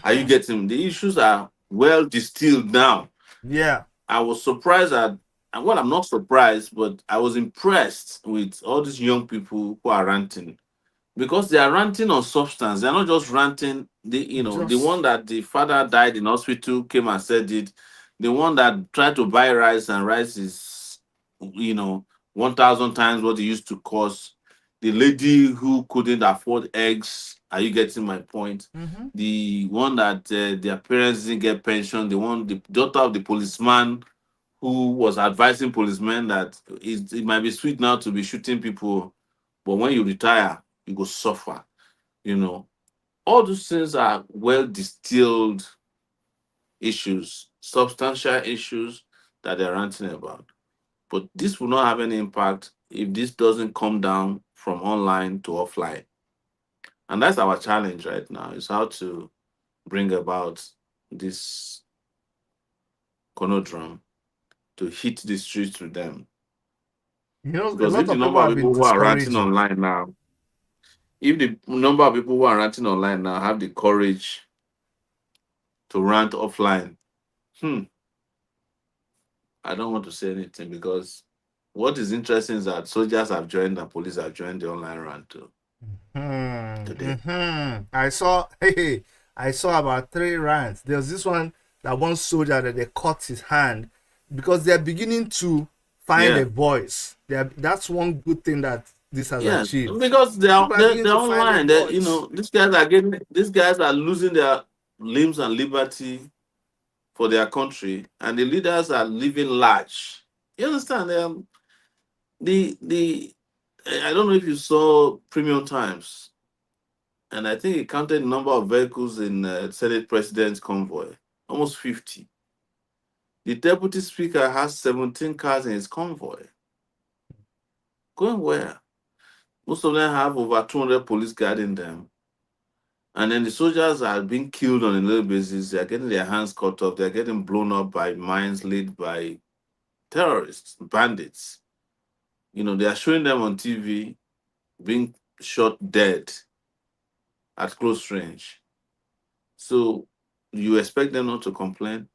Are you getting? The issues are well distilled now. Yeah. I was surprised at, and well, I'm not surprised, but I was impressed with all these young people who are ranting, because they are ranting on substance. They're not just ranting. The one that the father died in hospital came and said it. The one that tried to buy rice and rice is, 1,000 times what it used to cost. The lady who couldn't afford eggs. Are you getting my point? The one that their parents didn't get pension. The daughter of the policeman who was advising policemen that it might be sweet now to be shooting people But when you retire, you go suffer. You know, all those things are well distilled issues, substantial issues that they're ranting about. But this will not have any impact if this doesn't come down from online to offline. And that's our challenge right now, is how to bring about this conundrum to hit the streets with them. You know, a Because lot if the of people number of have been people who are ranting discouraging. online now, if the number of people who are ranting online now have the courage to rant offline, hmm, I don't want to say anything, because what is interesting is that soldiers have joined and police have joined the online rant too today. I saw, hey, I saw about 3 rants. There was this one that one soldier that they cut his hand because they're beginning to find a Yeah. voice. That's one good thing that this has Yeah, achieved. because People are beginning they're to find a online. voice. These guys are losing their limbs and liberty for their country, and the leaders are living large. You understand? The I don't know if you saw Premium Times, and I think it counted the number of vehicles in Senate President's convoy, almost 50. The deputy speaker has 17 cars in his convoy. Going where? Most of them have over 200 police guarding them. And then the soldiers are being killed on a daily basis. They're getting their hands cut off. They're getting blown up by mines laid by terrorists, bandits. You know, they are showing them on TV being shot dead at close range. So you expect them not to complain?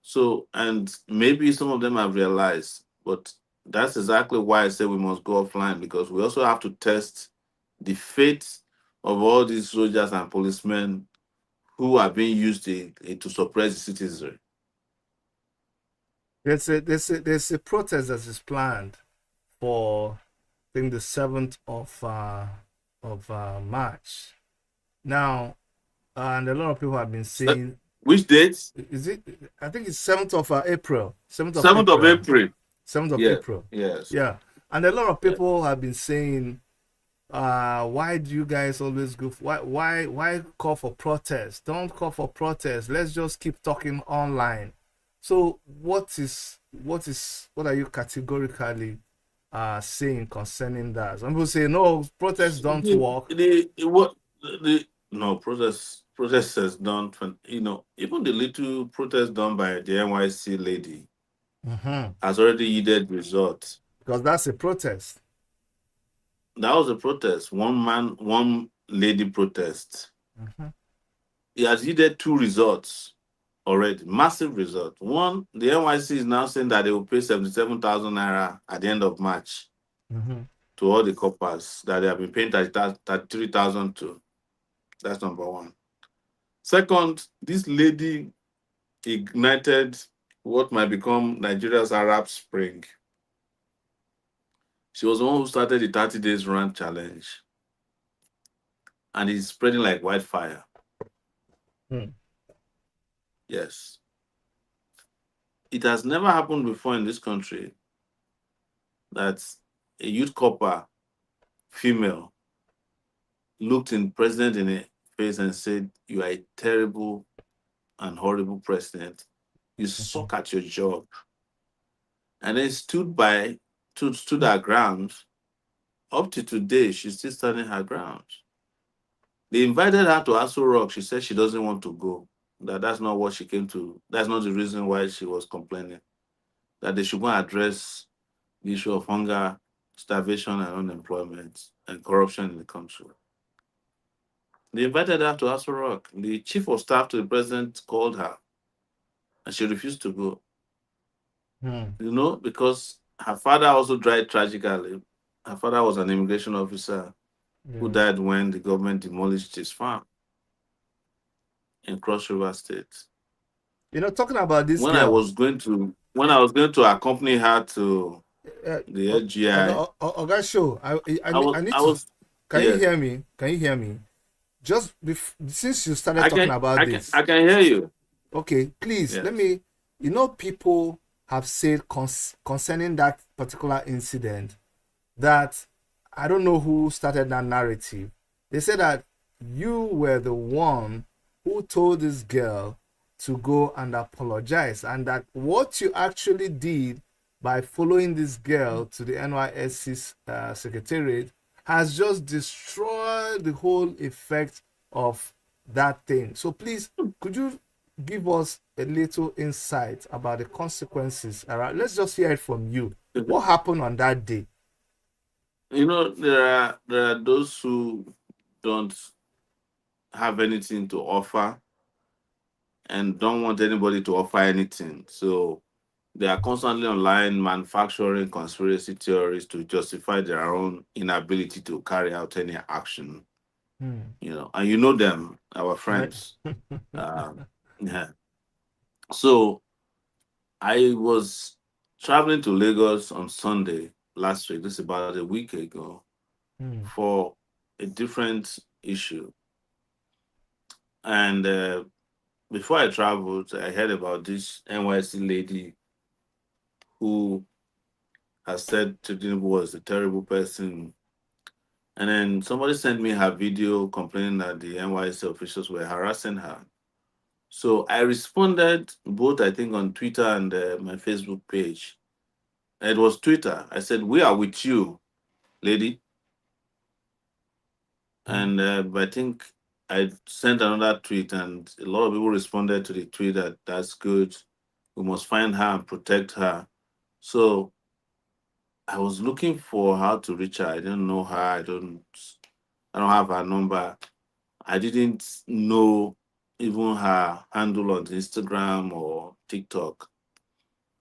So, and maybe some of them have realized, but that's exactly why I say we must go offline, because we also have to test the fate of all these soldiers and policemen who are being used to suppress the citizenry. There's a protest that is planned for, I think, the 7th of March. Now, and a lot of people have been saying, Which date? is it? I think it's 7th of April. 7th of 7th of April. April. 7th of Yeah. April. Yes. Yeah. And a lot of people have been saying, why do you guys always go why call for protest? Don't call for protest. Let's just keep talking online. So what are you categorically saying concerning that? Some people say no, protests don't work. No, protesters don't, even the little protest done by the NYSC lady has already yielded results. Because that's a protest. That was a protest, one lady protest. It has yielded 2 results already, massive results. One, the NYC is now saying that they will pay 77,000 naira at the end of March to all the coppers that they have been paying 33,000 to. That's number one. Second, this lady ignited what might become Nigeria's Arab Spring. She was the one who started the 30 days run challenge, and it's spreading like wildfire. Yes. It has never happened before in this country that a youth copper, female, looked in president in the face and said, "You are a terrible and horrible president. You suck at your job." And then stood her ground. Up to today, she's still standing her ground. They invited her to Aso Rock. She said she doesn't want to go. That's not what she came to. That's not the reason why she was complaining. That they should go and address the issue of hunger, starvation, and unemployment and corruption in the country. They invited her to Aso Rock. The chief of staff to the president called her, and she refused to go. Because her father also died tragically. Her father was an immigration officer who died when the government demolished his farm in Cross River State. Talking about this When girl, I was going to accompany her to the LGI, Show, I need to. Can you hear me? Can you hear me? Just since you started talking about this, I can hear you. Okay, please Yes. let me. People have said concerning that particular incident that I don't know who started that narrative. They said that you were the one who told this girl to go and apologize, and that what you actually did by following this girl to the NYSC secretariat has just destroyed the whole effect of that thing. So please, could you give us a little insight about the consequences around? Let's just hear it from you. What happened on that day? There are those who don't have anything to offer and don't want anybody to offer anything. So they are constantly online manufacturing conspiracy theories to justify their own inability to carry out any action. And you know them, our Right. friends. Yeah. So I was traveling to Lagos on Sunday last week. This is about a week ago for a different issue. And before I traveled, I heard about this NYC lady who has said Tinubu was a terrible person. And then somebody sent me her video complaining that the NYC officials were harassing her. So I responded both, I think, on Twitter and my Facebook page. It was Twitter. I said, "We are with you, lady." And I think I sent another tweet, and a lot of people responded to the tweet that that's good. We must find her and protect her. So I was looking for how to reach her. I didn't know her. I don't have her number. I didn't know even her handle on Instagram or TikTok.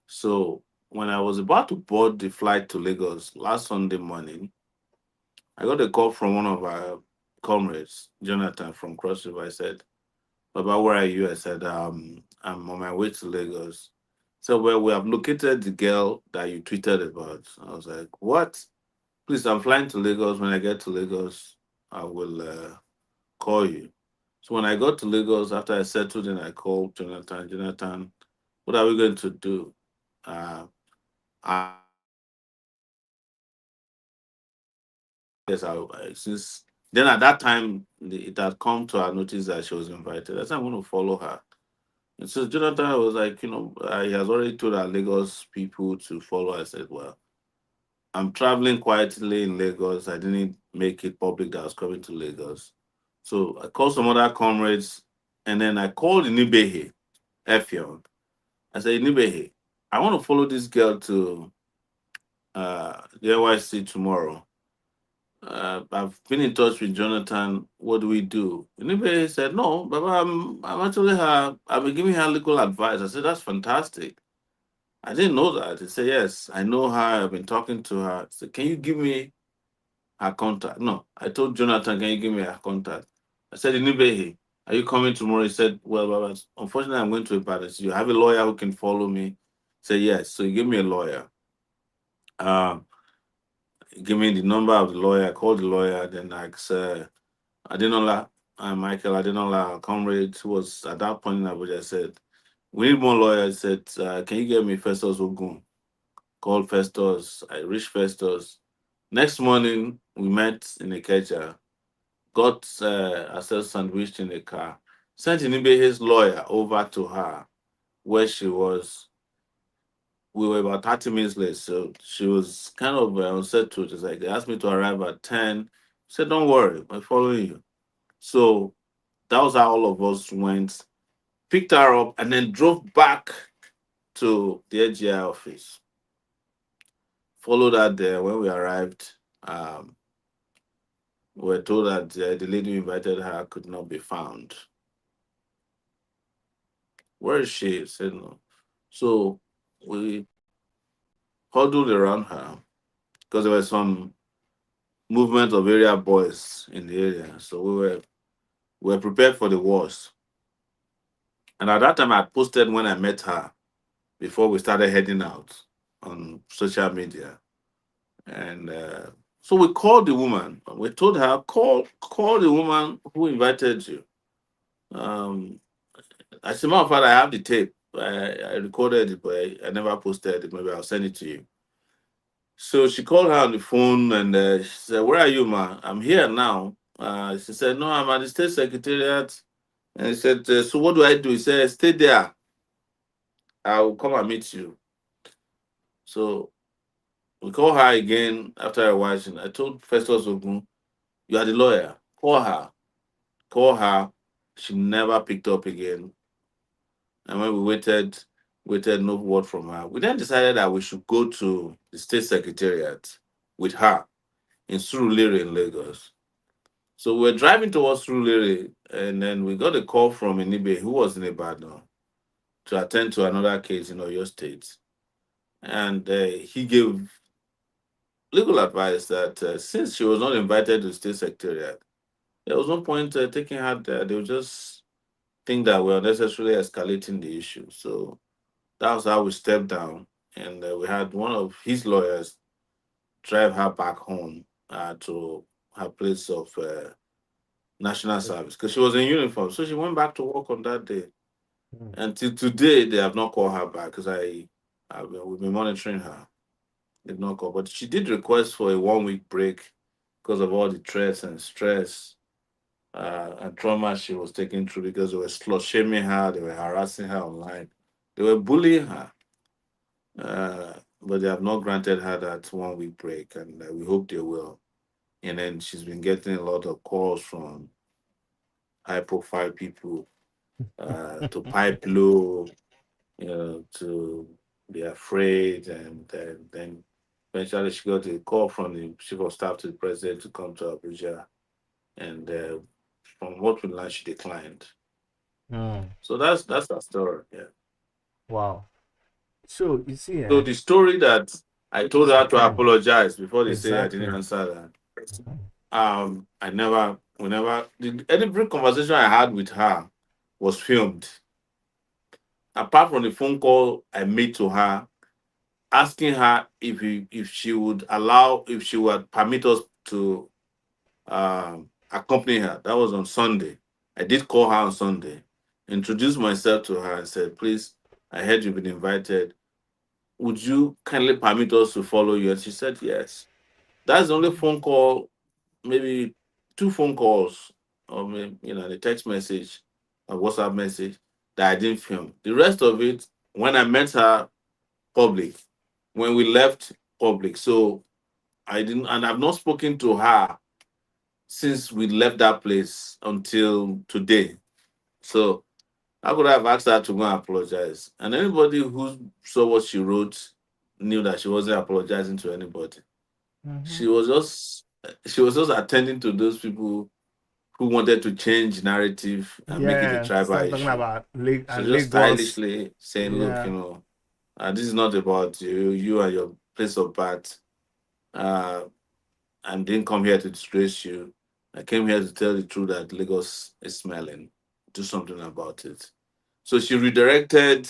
So when I was about to board the flight to Lagos last Sunday morning, I got a call from one of our comrades, Jonathan from Cross River. I said, "Baba, where are you?" I said, I'm on my way to Lagos. So, well, we have located the girl that you tweeted about. I was like, what? Please, I'm flying to Lagos. When I get to Lagos, I will call you. So when I got to Lagos, after I settled in, I called Jonathan. Jonathan, what are we going to do? Uh, yes, since then at that time it had come to our notice that she was invited. I said I'm going to follow her. And so Jonathan was like, he has already told our Lagos people to follow. I said, well, I'm traveling quietly in Lagos. I didn't make it public that I was coming to Lagos. So I called some other comrades, and then I called Nibehe, Effion. I said, Nibehe, I want to follow this girl to the NYC tomorrow. I've been in touch with Jonathan. What do we do? Nibehe said, no, Baba, I'm actually her. I've been giving her legal advice. I said, that's fantastic. I didn't know that. He said, yes, I know her. I've been talking to her. I said, can you give me her contact? No, I told Jonathan, can you give me her contact? I said, Inibehi, are you coming tomorrow? He said, well, Baba, unfortunately, I'm going to a party. So you have a lawyer who can follow me? He said, yes. So he gave me a lawyer. He gave me the number of the lawyer. I called the lawyer. Then I said, Adenola, Michael Adenola, comrade, who was at that point in Abuja, said, we need more lawyers. He said, can you get me Festus Ogun? Called Festus. I reached Festus. Next morning, we met in a catcher, got ourselves sandwiched in a car, sent Inibehe's lawyer over to her where she was. We were about 30 minutes late, so she was kind of unsettled. It's like they asked me to arrive at 10. I said, don't worry, I'm following you. So that was how all of us went, picked her up, and then drove back to the AGI office. Followed her there. When we arrived, um, we were told that the lady who invited her could not be found. Where is she? I said no. So we huddled around her because there was some movement of area boys in the area. So we were prepared for the worst. And at that time, I posted when I met her before we started heading out on social media. And so we called the woman. We told her, call the woman who invited you. Um, as a matter of fact, I have the tape. I recorded it, but I never posted it. Maybe I'll send it to you. So she called her on the phone and she said, "Where are you, ma? I'm here now." She said, "No, I'm at the state secretariat." And he said, "So what do I do?" He said, "Stay there. I will come and meet you." So we call her again after a while. I told Festus Ogun, "You are the lawyer. Call her. Call her." She never picked up again. And when we waited no word from her. We then decided that we should go to the state secretariat with her in Surulere in Lagos. So we were driving towards Surulere, and then we got a call from Inibe, who was in Ibadan, to attend to another case in Oyo State. And he gave legal advice that since she was not invited to the state secretariat, there was no point taking her there. They would just think that we're unnecessarily escalating the issue. So that was how we stepped down, and we had one of his lawyers drive her back home to her place of national service because she was in uniform. So she went back to work on that day. Mm. Until today, they have not called her back because we've been monitoring her. They've not called, but she did request for a 1 week break because of all the threats and stress and trauma she was taking through because they were slut shaming her, they were harassing her online, they were bullying her. But they have not granted her that 1 week break, and we hope they will. And then she's been getting a lot of calls from high profile people to pipe low, to be afraid. And then eventually she got a call from the chief of staff to the president to come to Abuja. And from what we learned, she declined. Mm. So that's our story. Yeah. Wow. So you see, So the story that I told her to mm, apologize before they say I didn't exactly. answer that. Mhm. I never, whenever any brief conversation I had with her was filmed. Apart from the phone call I made to her, asking her if she would allow, if she would permit us to accompany her. That was on Sunday. I did call her on Sunday, introduced myself to her, and said, "Please, I heard you've been invited. Would you kindly permit us to follow you?" And she said, "Yes." That's the only phone call, maybe two phone calls, or maybe, the text message, a WhatsApp message that I didn't film. The rest of it, when I met her public, when we left public. So I didn't, and I've not spoken to her since we left that place until today. So I could have asked her to go and apologize. And anybody who saw what she wrote knew that she wasn't apologizing to anybody. Mhm. She was just attending to those people who wanted to change narrative and make it a Yeah, tribal start talking issue. about So just Lagos. stylishly saying, "Look, Yeah. this is not about you and your place of birth. Uh, I didn't come here to disgrace you. I came here to tell the truth that Lagos is smelling. Do something about it." So she redirected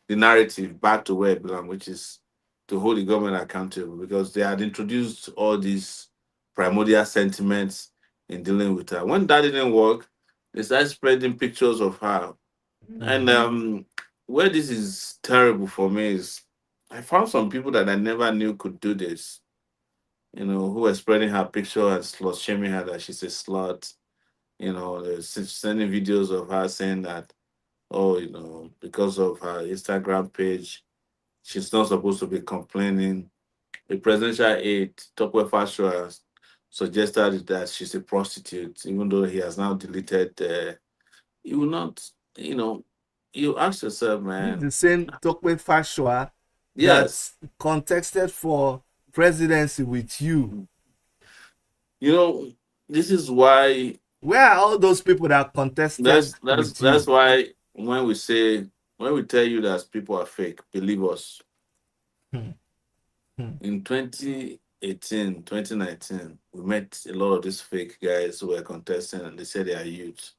the narrative back to where it belongs, which is to hold the government accountable because they had introduced all these primordial sentiments in dealing with her. When that didn't work, they started spreading pictures of her. And Mhm. where this is terrible for me is I found some people that I never knew could do this, who were spreading her picture and slut shaming her that she's a slut. They're sending videos of her saying that, oh, because of her Instagram page, she's not supposed to be complaining. A presidential aide, Tokwe Fashua, suggested that she's a prostitute, even though he has now deleted. You will not, you ask yourself, This is man. the same Tokwe Fashua that Yes, contested for presidency with you. you know, this is why. Where are all those people that That's contested that's with that's you? why when we tell you that people are fake, believe us. Hmm. Hmm. In 2018, 2019, we met a lot of these fake guys who were contesting and they said they are youth.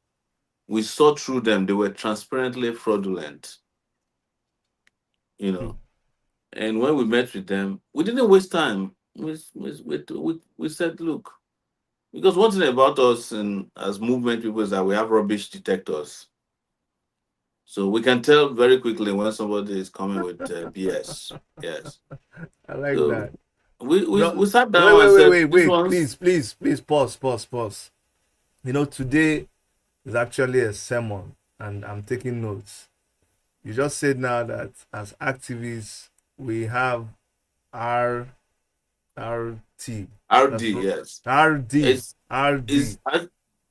We saw through them, they were transparently fraudulent, you Hmm. know. And when we met with them, we didn't waste time. We said, look, because one thing about us and as movement people is that we have rubbish detectors. So we can tell very quickly when somebody is coming with BS. Yes. I like So that. we No, sat wait, down wait, and wait, said wait, this wait. one's Please, pause. Today is actually a sermon, and I'm taking notes. You just said now that as activists, we have R RT. RD. That's Yes. RD. It's RD. is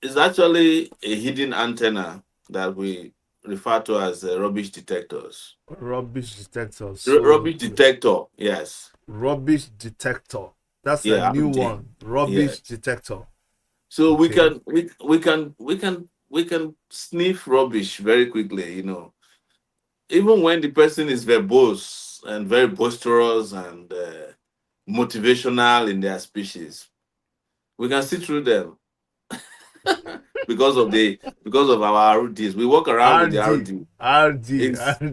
it's actually a hidden antenna that we refer to as rubbish detectors. Rubbish detector. So Rubbish detector. Yes. rubbish detector. That's a Yeah. new RD. one. Rubbish Yes. detector. So Okay. we can sniff rubbish very quickly. Even when the person is verbose and very boisterous and motivational in their speeches, we can see through them because of our RDs. We walk around with the RD. RD. RD.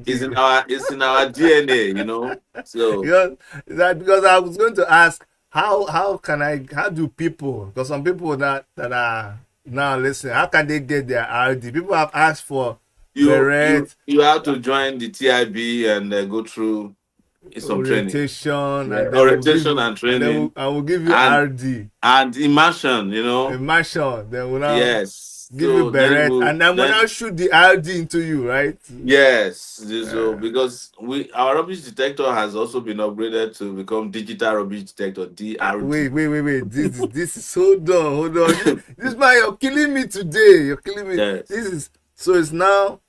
It's in RD. our DNA. So Because because I was going to ask how do people, because some people that are now listening, how can they get their RD? People have asked for beret, you have to join the TIB and go through some training. orientation, Yeah, and then we'll give orientation you, and and then training I will give you and RD, immersion. immersion. Then we'll now Yes. give you So then beret, and then we'll now shoot the RD into you, right? yes. So Uh, because our rubbish detector has also been upgraded to become digital rubbish detector wait, DRD. This is hold on. This man, you're killing me today. You're killing me. Yes. This is so it's now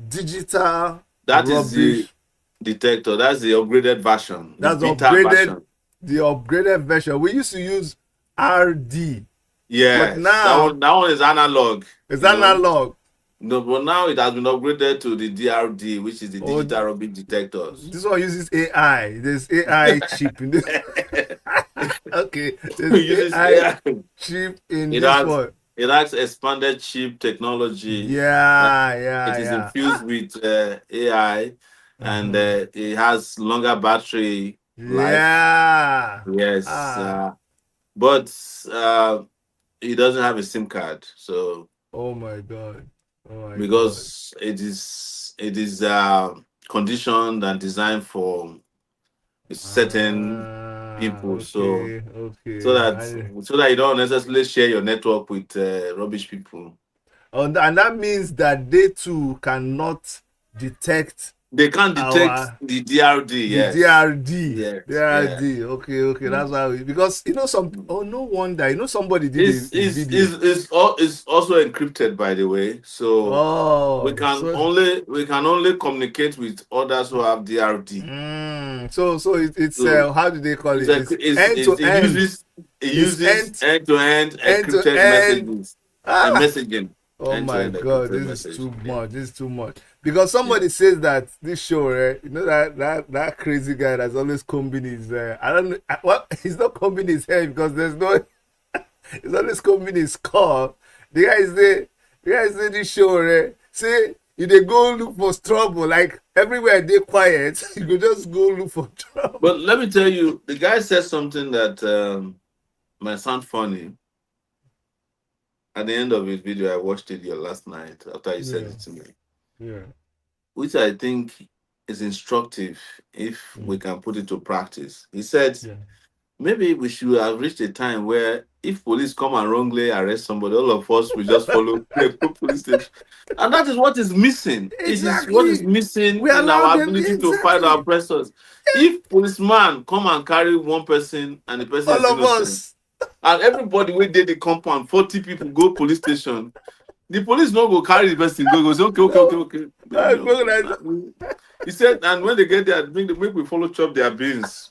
digital That is the rubbish. detector. That's the upgraded version, the That's beta version. the upgraded version. We used to use RD, but Yes. now That one is analog, it's you know. analog. No, but now it has been upgraded to the DRD, which is the Oh, digital rubbish detectors. this one uses AI. There's AI chip in this. Okay, there's It uses AI AI. chip in It this has one. it has expanded chip technology. Uh, It is Yeah. infused with AI, and Uh-huh. it has longer battery life. Yeah. Yes, Ah. but it doesn't have a SIM card, so Oh my god. Oh my god. because it is conditioned and designed for certain people, so so Okay. that so that you don't necessarily share your network with rubbish people. And that means that they too cannot detect They can't detect our the DRD. the Yes, DRD. yes, yeah. DRD. Okay. That's Mm. why because some, oh, no wonder. Somebody did It's a is video. is also encrypted, by the way. So Oh, so we can only communicate with others who have DRD. it's So how do they call it's it? a, It's end to it end. It's uses end to end end to encrypted end. messages and Ah, messaging. oh End to my end god, encrypted this is message. too Yeah, much. This is too much. Because yeah. somebody says that this show, right? That crazy guy that's always combing his. I don't know. Well, he's not combing his hair because there's no. He's always combing his skull. The guy say this show, right? Say if they go look for trouble, like everywhere they quiet, you go just go look for trouble. But let me tell you, the guy said something that might sound funny. At the end of his video, I watched it your last night after you said Yeah, it to me, yeah, which I think is instructive if we mm, can put it to practice. He said, yeah. maybe we should have reached a time where if police come and wrongly arrest somebody, all of us will just follow the police station. And that is what is missing. It is what is Exactly. missing We in allow our them ability to fight our exactly. oppressors. If policeman come and carry one person and the person All is of innocent, us. and everybody wey dey the compound, 40 people go police station, the police no go carry the person go say No, okay. recognize He said, and when they get there, make we follow chop their beans.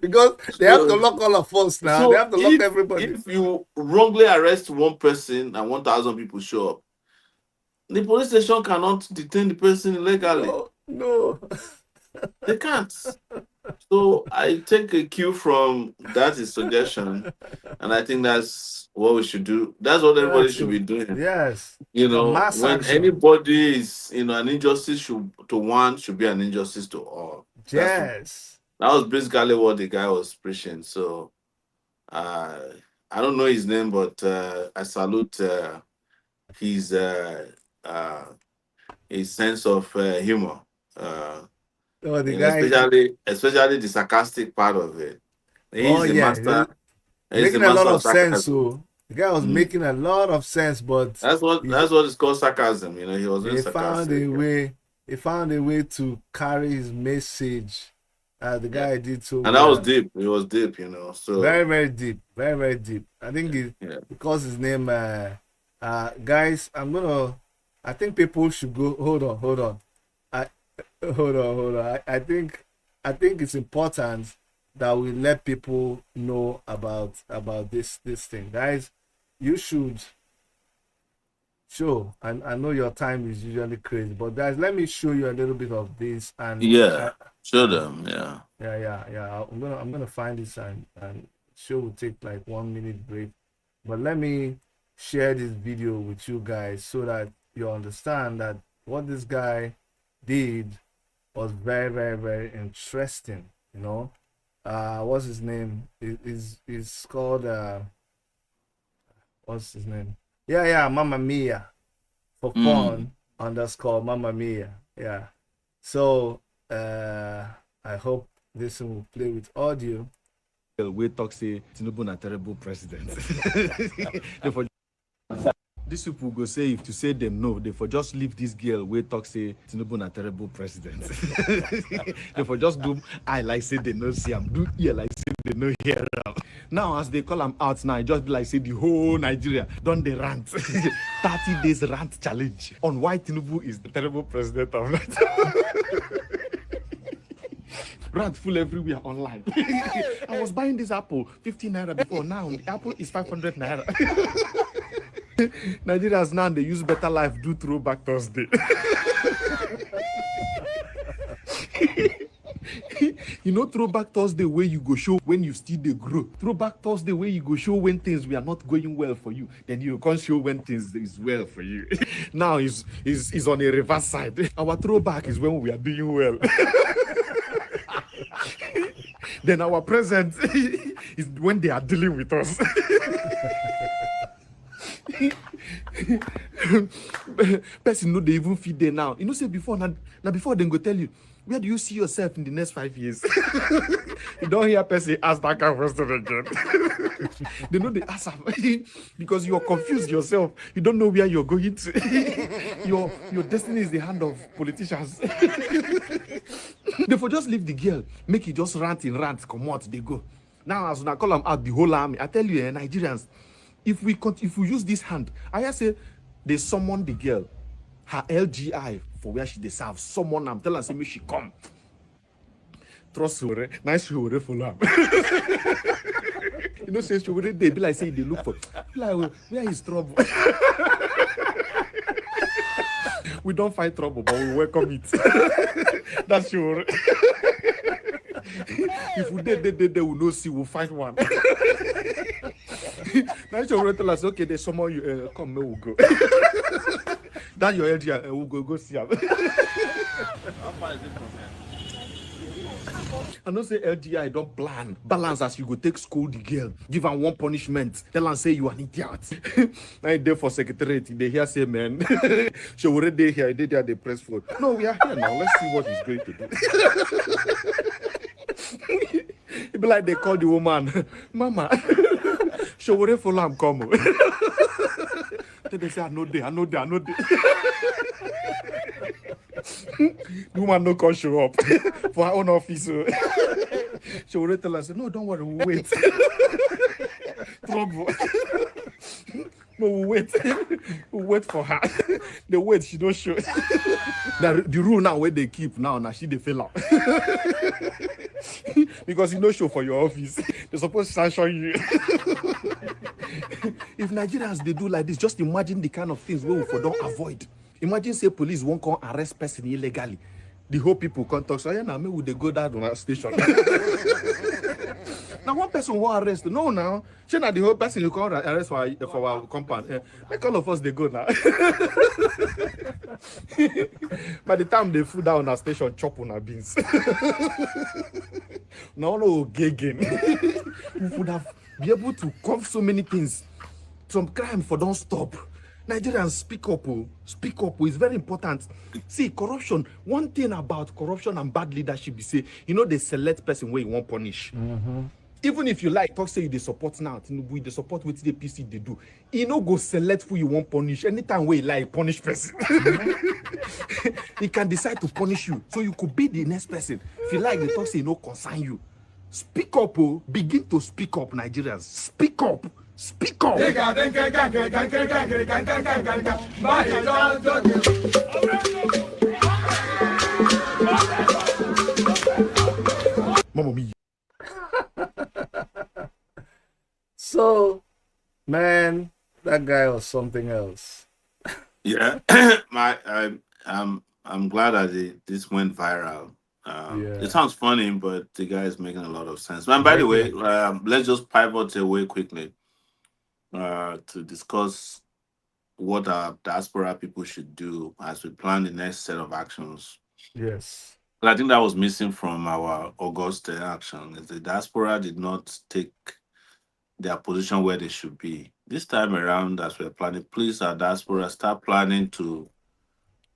because they have to So, lock all of us now. They so have to lock everybody. if you wrongly arrest one person and 1,000 people show up, the police station cannot detain the person illegally. No. They can't. So I take a cue from that is suggestion, and I think that's what we should do. That's what everybody That's should be doing. yes. A mass When action. anybody is, an injustice to one should be an injustice to all. Yes. That was basically what the guy was preaching. So uh, I don't know his name, but I salute his uh, his sense of humor. Oh, the And guy. especially the sarcastic part of it. Oh He's a yeah, master. He's the making a lot master of of sense. sarcasm. So the guy was Mm. making a lot of sense, but That's what is called sarcasm. You know, he was being he found a sarcastic. way. He found a way to carry his message. The Yeah. guy did so And that was well. deep. It was deep, you know. So Very, very deep. Very, very deep. I think yeah. because his name, guys, I think people should go. Hold on. I hold on. I think it's important that we let people know about this thing, guys. You should show. I know your time is usually crazy, but guys, let me show you a little bit of this. And Yeah. Show them. Yeah. yeah. I'm gonna find this and show will take like 1 minute break. But let me share this video with you guys so that you understand that what this guy did was very, very, very interesting. You know, what's his name? Is called what's his name? Yeah, Mamma Mia for fun _ Mamma Mia. Yeah. So I hope this one will play with audio. We talk say Tinubu na terrible president. These people go say if to say them no, they for just leave this girl we talk say Tinubu na terrible president. They for just do I like say they no see him, do ear like say they no hear him. Now as they call him out now, it just be like say the whole Nigeria done the rant. 30 days rant challenge on why Tinubu is the terrible president of Nigeria. Rant full everywhere online. I was buying this apple 15 naira before. Now the apple is 500 naira. Nigerians now they use better life do throwback Thursday. You know throwback Thursday where you go show when you still they grow. Throwback Thursday where you go show when things we are not going well for you. Then you can't show when things is well for you. Now is on a reverse side. Our throwback is when we are doing well. Then our present is when they are dealing with us. Person know they even feed there now. You know, say before now before they go tell you, where do you see yourself in the next 5 years? You don't hear person ask that kind of question again. They know they ask because you are confused yourself. You don't know where you're going to. Your destiny is the hand of politicians. Therefore, just leave the girl, make it just rant, come out, they go. Now, as I call them out the whole army, I tell you, Nigerians, if we use this hand, I say they summon the girl, her LGI for where she deserves. Someone I'm telling her, me she come. Trust her, nice she will follow up. You know, say she will they be like say they look for like where is trouble? We don't fight trouble, but we welcome it. That's sure. If we they will not see, we'll find one. Now she will tell us, okay, there's someone you come, we'll go. That your LGI, we'll go see her. I know say LGI don't plan balance as you go take school the girl, give her one punishment, tell her say you an idiot. Now there for secretariat, they hear say man, she already here, they there they press for. No, we are here now. Let's see what he's going to do. It be like they call the woman, Mama. She already follow him come. Then they say I know they. The woman no can show up for her own office. She already tell us, no, don't worry, we'll wait. Trouble. No, we'll wait. We'll wait for her. They wait, she don't show. The rule now where they keep now she they fail out. Because you no show for your office. They're supposed to sanction you. If Nigerians they do like this, just imagine the kind of things we will don't avoid. Imagine say police won't come arrest person illegally. The whole people can't talk. So yeah, now maybe they go down on our station. Now one person won't arrest. No, now. She not the whole person you can't arrest for our compound. Like all of us they go now. By the time they food down on our station, chop on our beans. No, again. We would have be able to cover so many things. Some crime for don't stop. Nigerians, speak up. Oh. Speak up. Oh. It's very important. See, corruption. One thing about corruption and bad leadership is say, they select person where you want punish. Even if you like, talk say you dey support now, Tinubu, they support what the PC they do. Go select who you want punish. Anytime where you like, punish person. He can decide to punish you. So you could be the next person. If you like, the talk say concern you. Speak up, oh. Begin to speak up, Nigerians. Speak up. Speak up. Mama me. So, man, that guy was something else. Yeah, I'm glad that this went viral. It sounds funny, but the guy is making a lot of sense. And by the way, let's just pivot away quickly to discuss what our diaspora people should do as we plan the next set of actions. Yes. But I think that was missing from our August action. Is the diaspora did not take their position where they should be. This time around, as we're planning, please, our diaspora, start planning to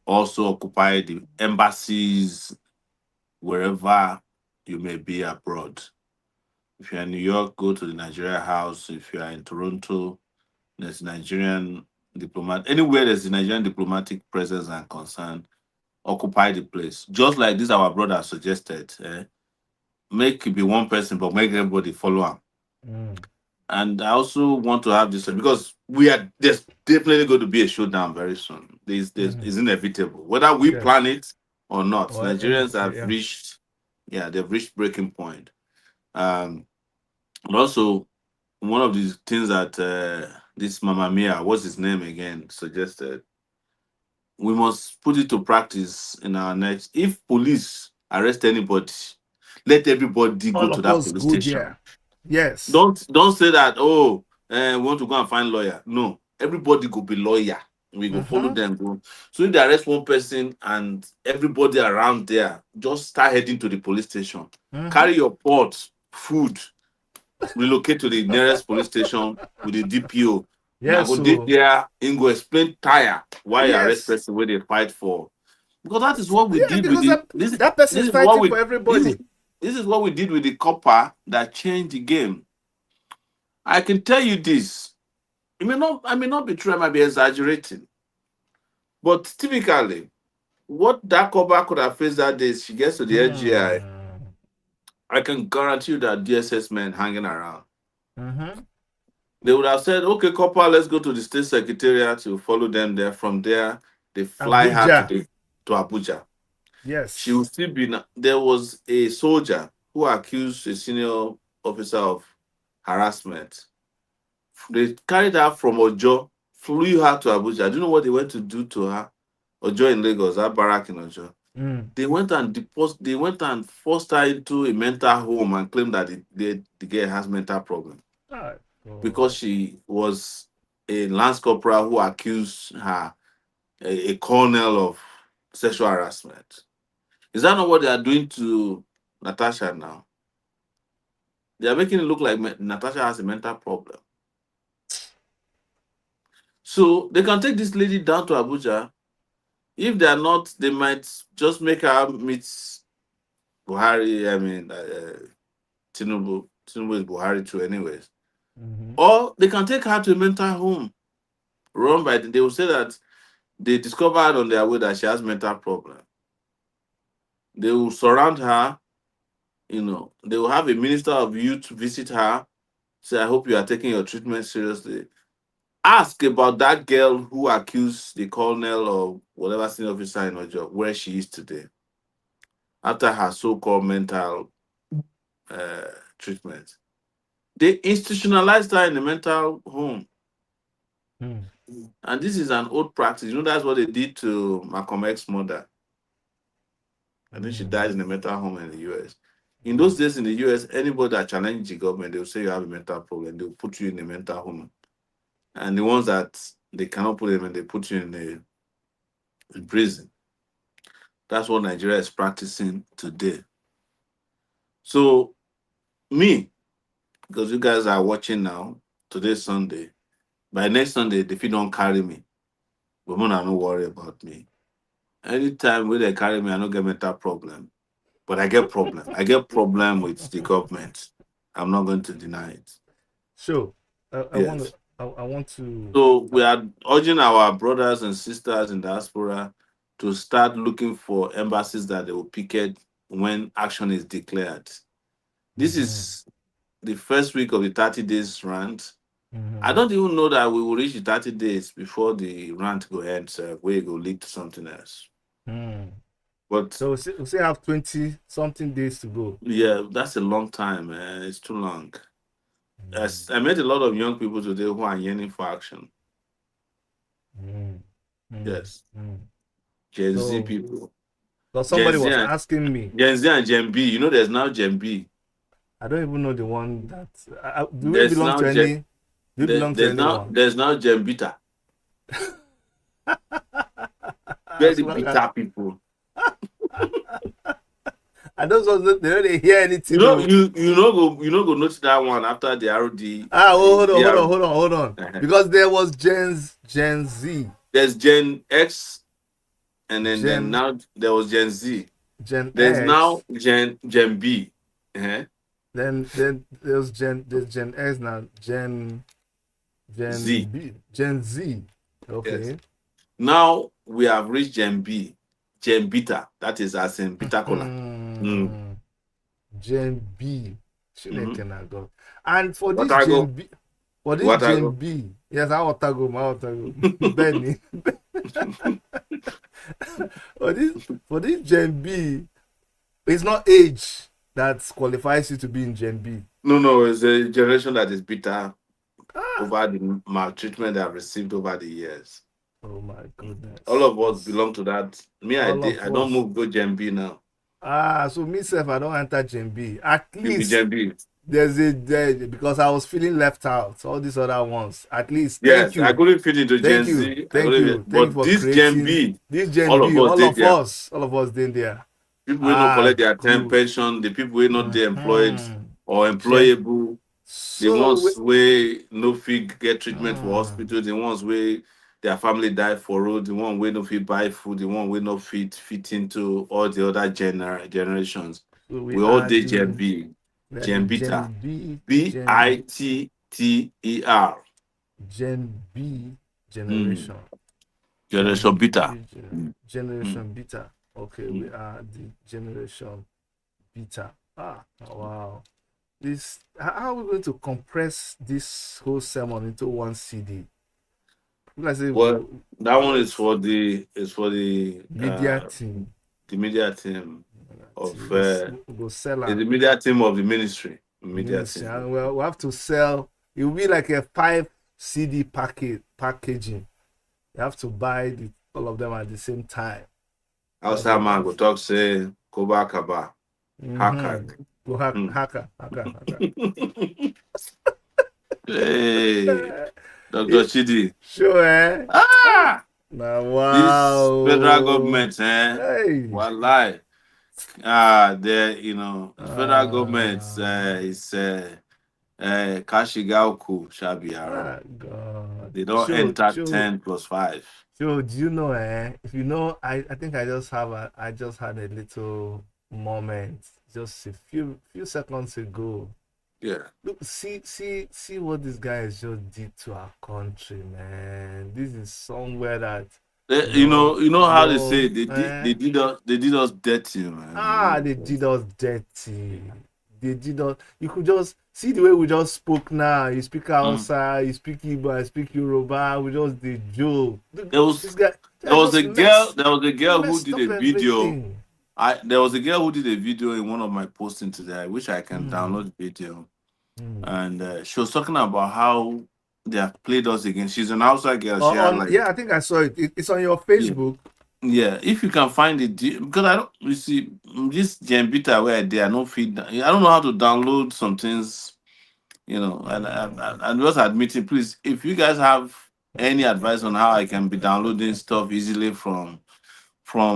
also occupy the embassies wherever you may be abroad. If you're in New York, go to the Nigeria House. If you are in Toronto, there's Nigerian diplomat. Anywhere there's a Nigerian diplomatic presence and concern, occupy the place. Just like this, our brother suggested. Make it be one person, but make everybody follow him. And I also want to have this because there's definitely going to be a showdown very soon. This is inevitable, whether we plan it or not. Nigerians have reached, they've reached breaking point. And also, one of these things that this Mama Mia, what's his name again, suggested, we must put it to practice in our next. If police arrest anybody, let everybody go to that police station. Yeah. Yes. Don't say that, we want to go and find lawyer. No, everybody go be lawyer. We go follow them. Go. So if they arrest one person and everybody around there, just start heading to the police station. Carry your pot, food, relocate to the nearest police station with the DPO. Yes. Go there and go explain tire why you arrest person where they fight for. Because that is what we did with this. That person is fighting for everybody. This is what we did with the copper that changed the game. I can tell you this. I may not be true, I might be exaggerating. But typically, what that copper could have faced that day, she gets to the LGI. I can guarantee you that DSS men hanging around. They would have said, okay, copper, let's go to the state secretariat to follow them there. From there, they fly her to Abuja. Yes. She will still be. There was a soldier who accused a senior officer of harassment. They carried her from Ojo, flew her to Abuja. Do you know what they went to do to her? Ojo in Lagos, that barrack in Ojo. They went and forced her into a mental home and claimed that the girl has mental problem. Because she was a lance corporal who accused her, a colonel, of sexual harassment. Is that not what they are doing to Natasha now? They are making it look like Natasha has a mental problem. So they can take this lady down to Abuja. If they are not, they might just make her meet Buhari. Tinubu. Tinubu is Buhari too, anyways. Or they can take her to a mental home run by. They will say that they discovered on their way that she has mental problem. They will surround her. They will have a minister of youth visit her. Say, I hope you are taking your treatment seriously. Ask about that girl who accused the colonel or whatever senior officer in her job, where she is today, after her so-called mental treatment. They institutionalized her in a mental home. And this is an old practice. That's what they did to Malcolm X's mother. I think she died in a mental home in the US. In those days in the US, anybody that challenged the government, they will say you have a mental problem. They will put you in a mental home. And the ones that they cannot put them in, they put you in prison. That's what Nigeria is practicing today. So, me, because you guys are watching now, today's Sunday, by next Sunday, if you don't carry me, women are not worry about me. Anytime when they carry me, I don't get mental problem. But I get problem. I get problem with the government. I'm not going to deny it. So Yes. I want to So we are urging our brothers and sisters in diaspora to start looking for embassies that they will picket when action is declared. This Mhm, is the first week of the 30 days rant. I mhm, don't even know that we will reach the 30 days before the rant go end, so we go lead to something else. mhm. But So we still have 20 something days to go. yeah, that's a long time, man. It's too long. Mm, As I met a lot of young people today who are yearning for action. mm, mm, Yes, mm. Gen Z So, people, because Gen somebody Z was and asking me, Gen Z and Gen B. You know, there's now Gen B. I don't even know the one that do we There's belong now to Gen. any? Do we belong to anyone? There's now Gen Beta. As Very long as bitter people. and those ones they don't hear You anything. know, No. you know go notice that one after the ROD. Oh, hold on, hold on, ARD. hold on, hold on. Because there was Gen Z, There's Gen X, and then Gen now there was Gen Z. Gen There's now X, Gen B. Uh-huh. then there's Gen X now, Gen Z. B, Gen Z. Yes. Okay. Now we have reached Gen B, Gen Beta. That is as in bitter cola. Mm. Hmm. Gen B. Mm-hmm. Chineke na God. And for What this I Gen go? B, for this What I Gen go? B, yes, I want to go, I want to go. Benny. For this Gen B, it's not age that qualifies you to be in Gen B. No, it's a generation that is bitter Ah, over the maltreatment they have received over the years. oh my All goodness. of us belong to that. Me, I All did. of I don't us. move go Gen B now. So myself, I don't enter Gen B. At You be least Gen B. there's a there, because I was feeling left out. All these other ones. At least, Yes, I couldn't fit into Gen Z. I couldn't. thank you But for this Gen creating B, this Gen all of B. us did there. All of us did there. People will not collect their term Good. pension. The people who not there employed Mm-hmm. or Gen. employable. The So ones where no fee get treatment for mm, hospital, the ones where their family die for road, the one where no fee buy food, the one where no fit into all the other generations. so We all did Gen B, we are the Gen Beta, Gen B Bitter, Gen B mm. generation. Generation Beta. Mm. Generation beta. Okay, we Mm. are the generation beta. Oh, wow. This how are we going to compress this whole sermon into one CD? Let's say Well, that one is let's for the media team. the media team of Go sell the and media team of the ministry. Media ministry. team. And we have to sell. It will be like a 5 CD packaging. You have to buy all of them at the same time. That's Outside what we man go have. talk say Koba Kaba. Mm-hmm. Hackard. Go Mm. hacker. Hey, Dr. It, Chidi. sure, eh? Ah, Now, this federal wow. government, Hey. wallahi. The federal government is Kashigaoku Shabiaro. God. They don't enter 10 plus 5. Do you know, if you know, I think I just had a little moment just a few seconds ago. Yeah. Look, see what this guy has just did to our country, man. This is somewhere that You know how they say eh? they did us dirty, man. They did us dirty. They did us. You could just see the way we just spoke now. You speak Mm. Hausa, you speak Igbo, I speak Yoruba. We just the joke. There This was guy there was just a girl who messed did up a video. everything. There was a girl who did a video in one of my postings today. I wish I can Mm, download the video. mm. And she was talking about how they have played us again. She's an outside girl. She had like Yeah, I think I saw it. It's on your yeah, Facebook. yeah. If you can find it, because I don't. You see, this Gen Beta where I did, I don't feed. I don't know how to download some things. And Mm, I'm just admitting, please, if you guys have any advice on how I can be downloading stuff easily from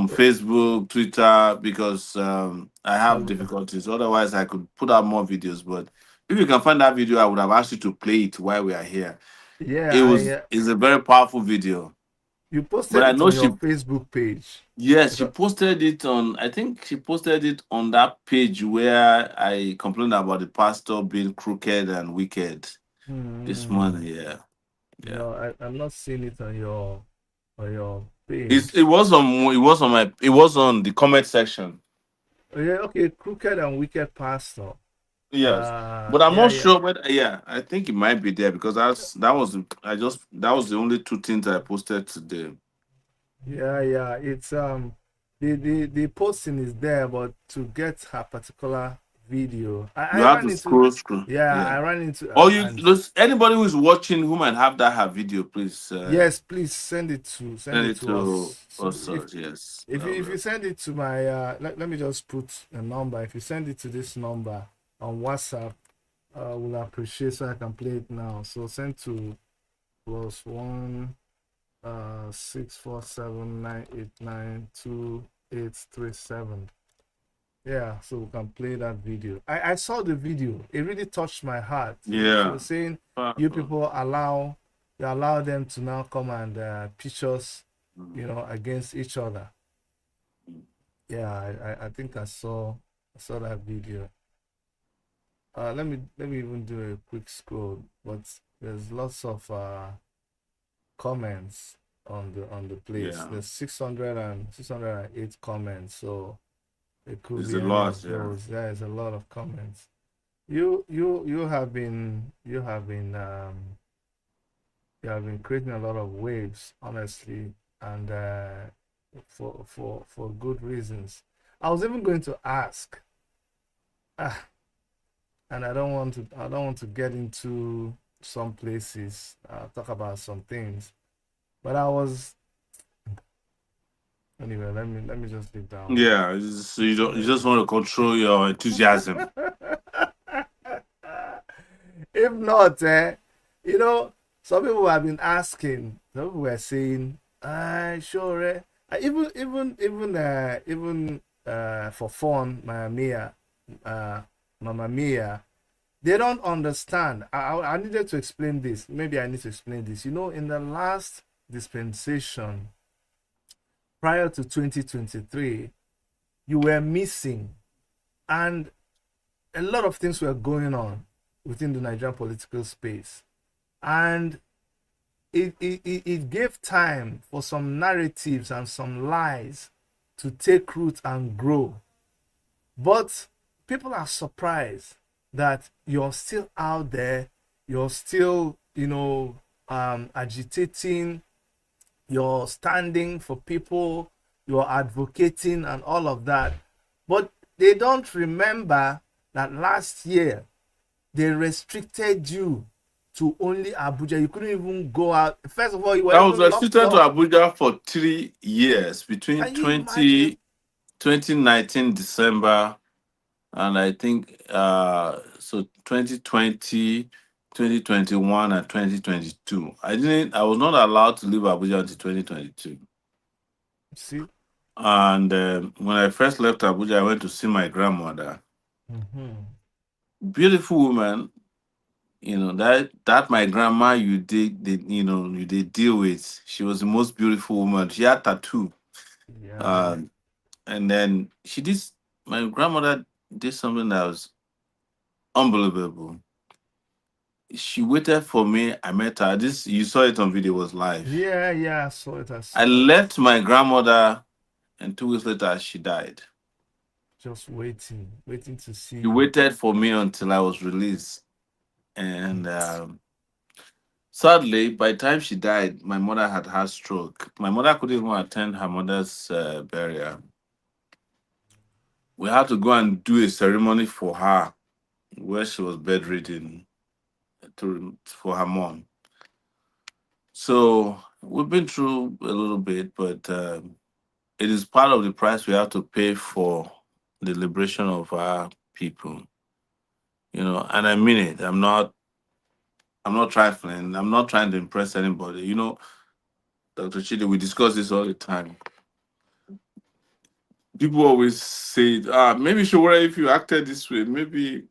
Facebook, Twitter, because I have difficulties. Otherwise, I could put out more videos. But if you can find that video, I would have asked you to play it while we are here. yeah, It's a very powerful video. You posted But I it know on she, your Facebook page. yes, she posted it on, I think she posted it on that page where I complained about the pastor being crooked and wicked this morning. Yeah. Yeah. No, I'm not seeing it on your page. It was on the comment section. Oh, yeah, okay, crooked and wicked pastor. Yes. But I'm not yeah. sure whether, yeah, I think it might be there because that was the only two things I posted today. Yeah. It's the posting is there, but to get her particular video, You I have ran to into scroll. yeah, I ran into Or and anybody who is watching who might have that her video, please yes, please send it to send it to us. So us. Yes. if you send it to my let me just put a number. If you send it to this number on WhatsApp, we'll appreciate, so I can play it now. So send to +1 647-989-2837. Yeah, so we can play that video. I saw the video. It really touched my heart. Yeah. She was saying you people allow them to now come and pitch us, against each other. Yeah, I think I saw that video. Let me even do a quick scroll, but there's lots of comments on the place. Yeah. There's 608 comments, so it could It's be a any lot, of those. There is a lot of comments. You have been creating a lot of waves, honestly, and for good reasons. I was even going to ask, and I don't want to get into some places, talk about some things, but I was anyway. Let me just leave that one. Yeah, so you just want to control your enthusiasm. If not, some people have been asking. Some people were saying, sure. Even for fun, Mama Mia, they don't understand. I needed to explain this. Maybe I need to explain this. In the last dispensation, prior to 2023, you were missing, and a lot of things were going on within the Nigerian political space, and it gave time for some narratives and some lies to take root and grow. But people are surprised that you're still out there, you're still agitating, you're standing for people, you're advocating and all of that. But they don't remember that last year they restricted you to only Abuja. You couldn't even go out. First of all, you were I was even restricted locked to up. Abuja for 3 years between Can you imagine? 2019 December and I think so 2020, 2021 and 2022. I was not allowed to leave Abuja until 2022. See? And when I first left Abuja, I went to see my grandmother. Beautiful woman, that my grandma you did deal with. She was the most beautiful woman. She had tattoo. Yeah. And then my grandmother did something that was unbelievable. She waited for me. I met her. This you saw it on video, was live. Yeah, I saw it. I left my grandmother, and 2 weeks later she died. Just waiting to see. She waited for me until I was released. And sadly, by the time she died, my mother had stroke. My mother couldn't even attend her mother's burial. We had to go and do a ceremony for her where she was bedridden for her mom. So we've been through a little bit, but it is part of the price we have to pay for the liberation of our people. And I mean it. I'm not trifling. I'm not trying to impress anybody. Dr. Chidi, we discuss this all the time. People always say, maybe Sowore, if you acted this way, maybe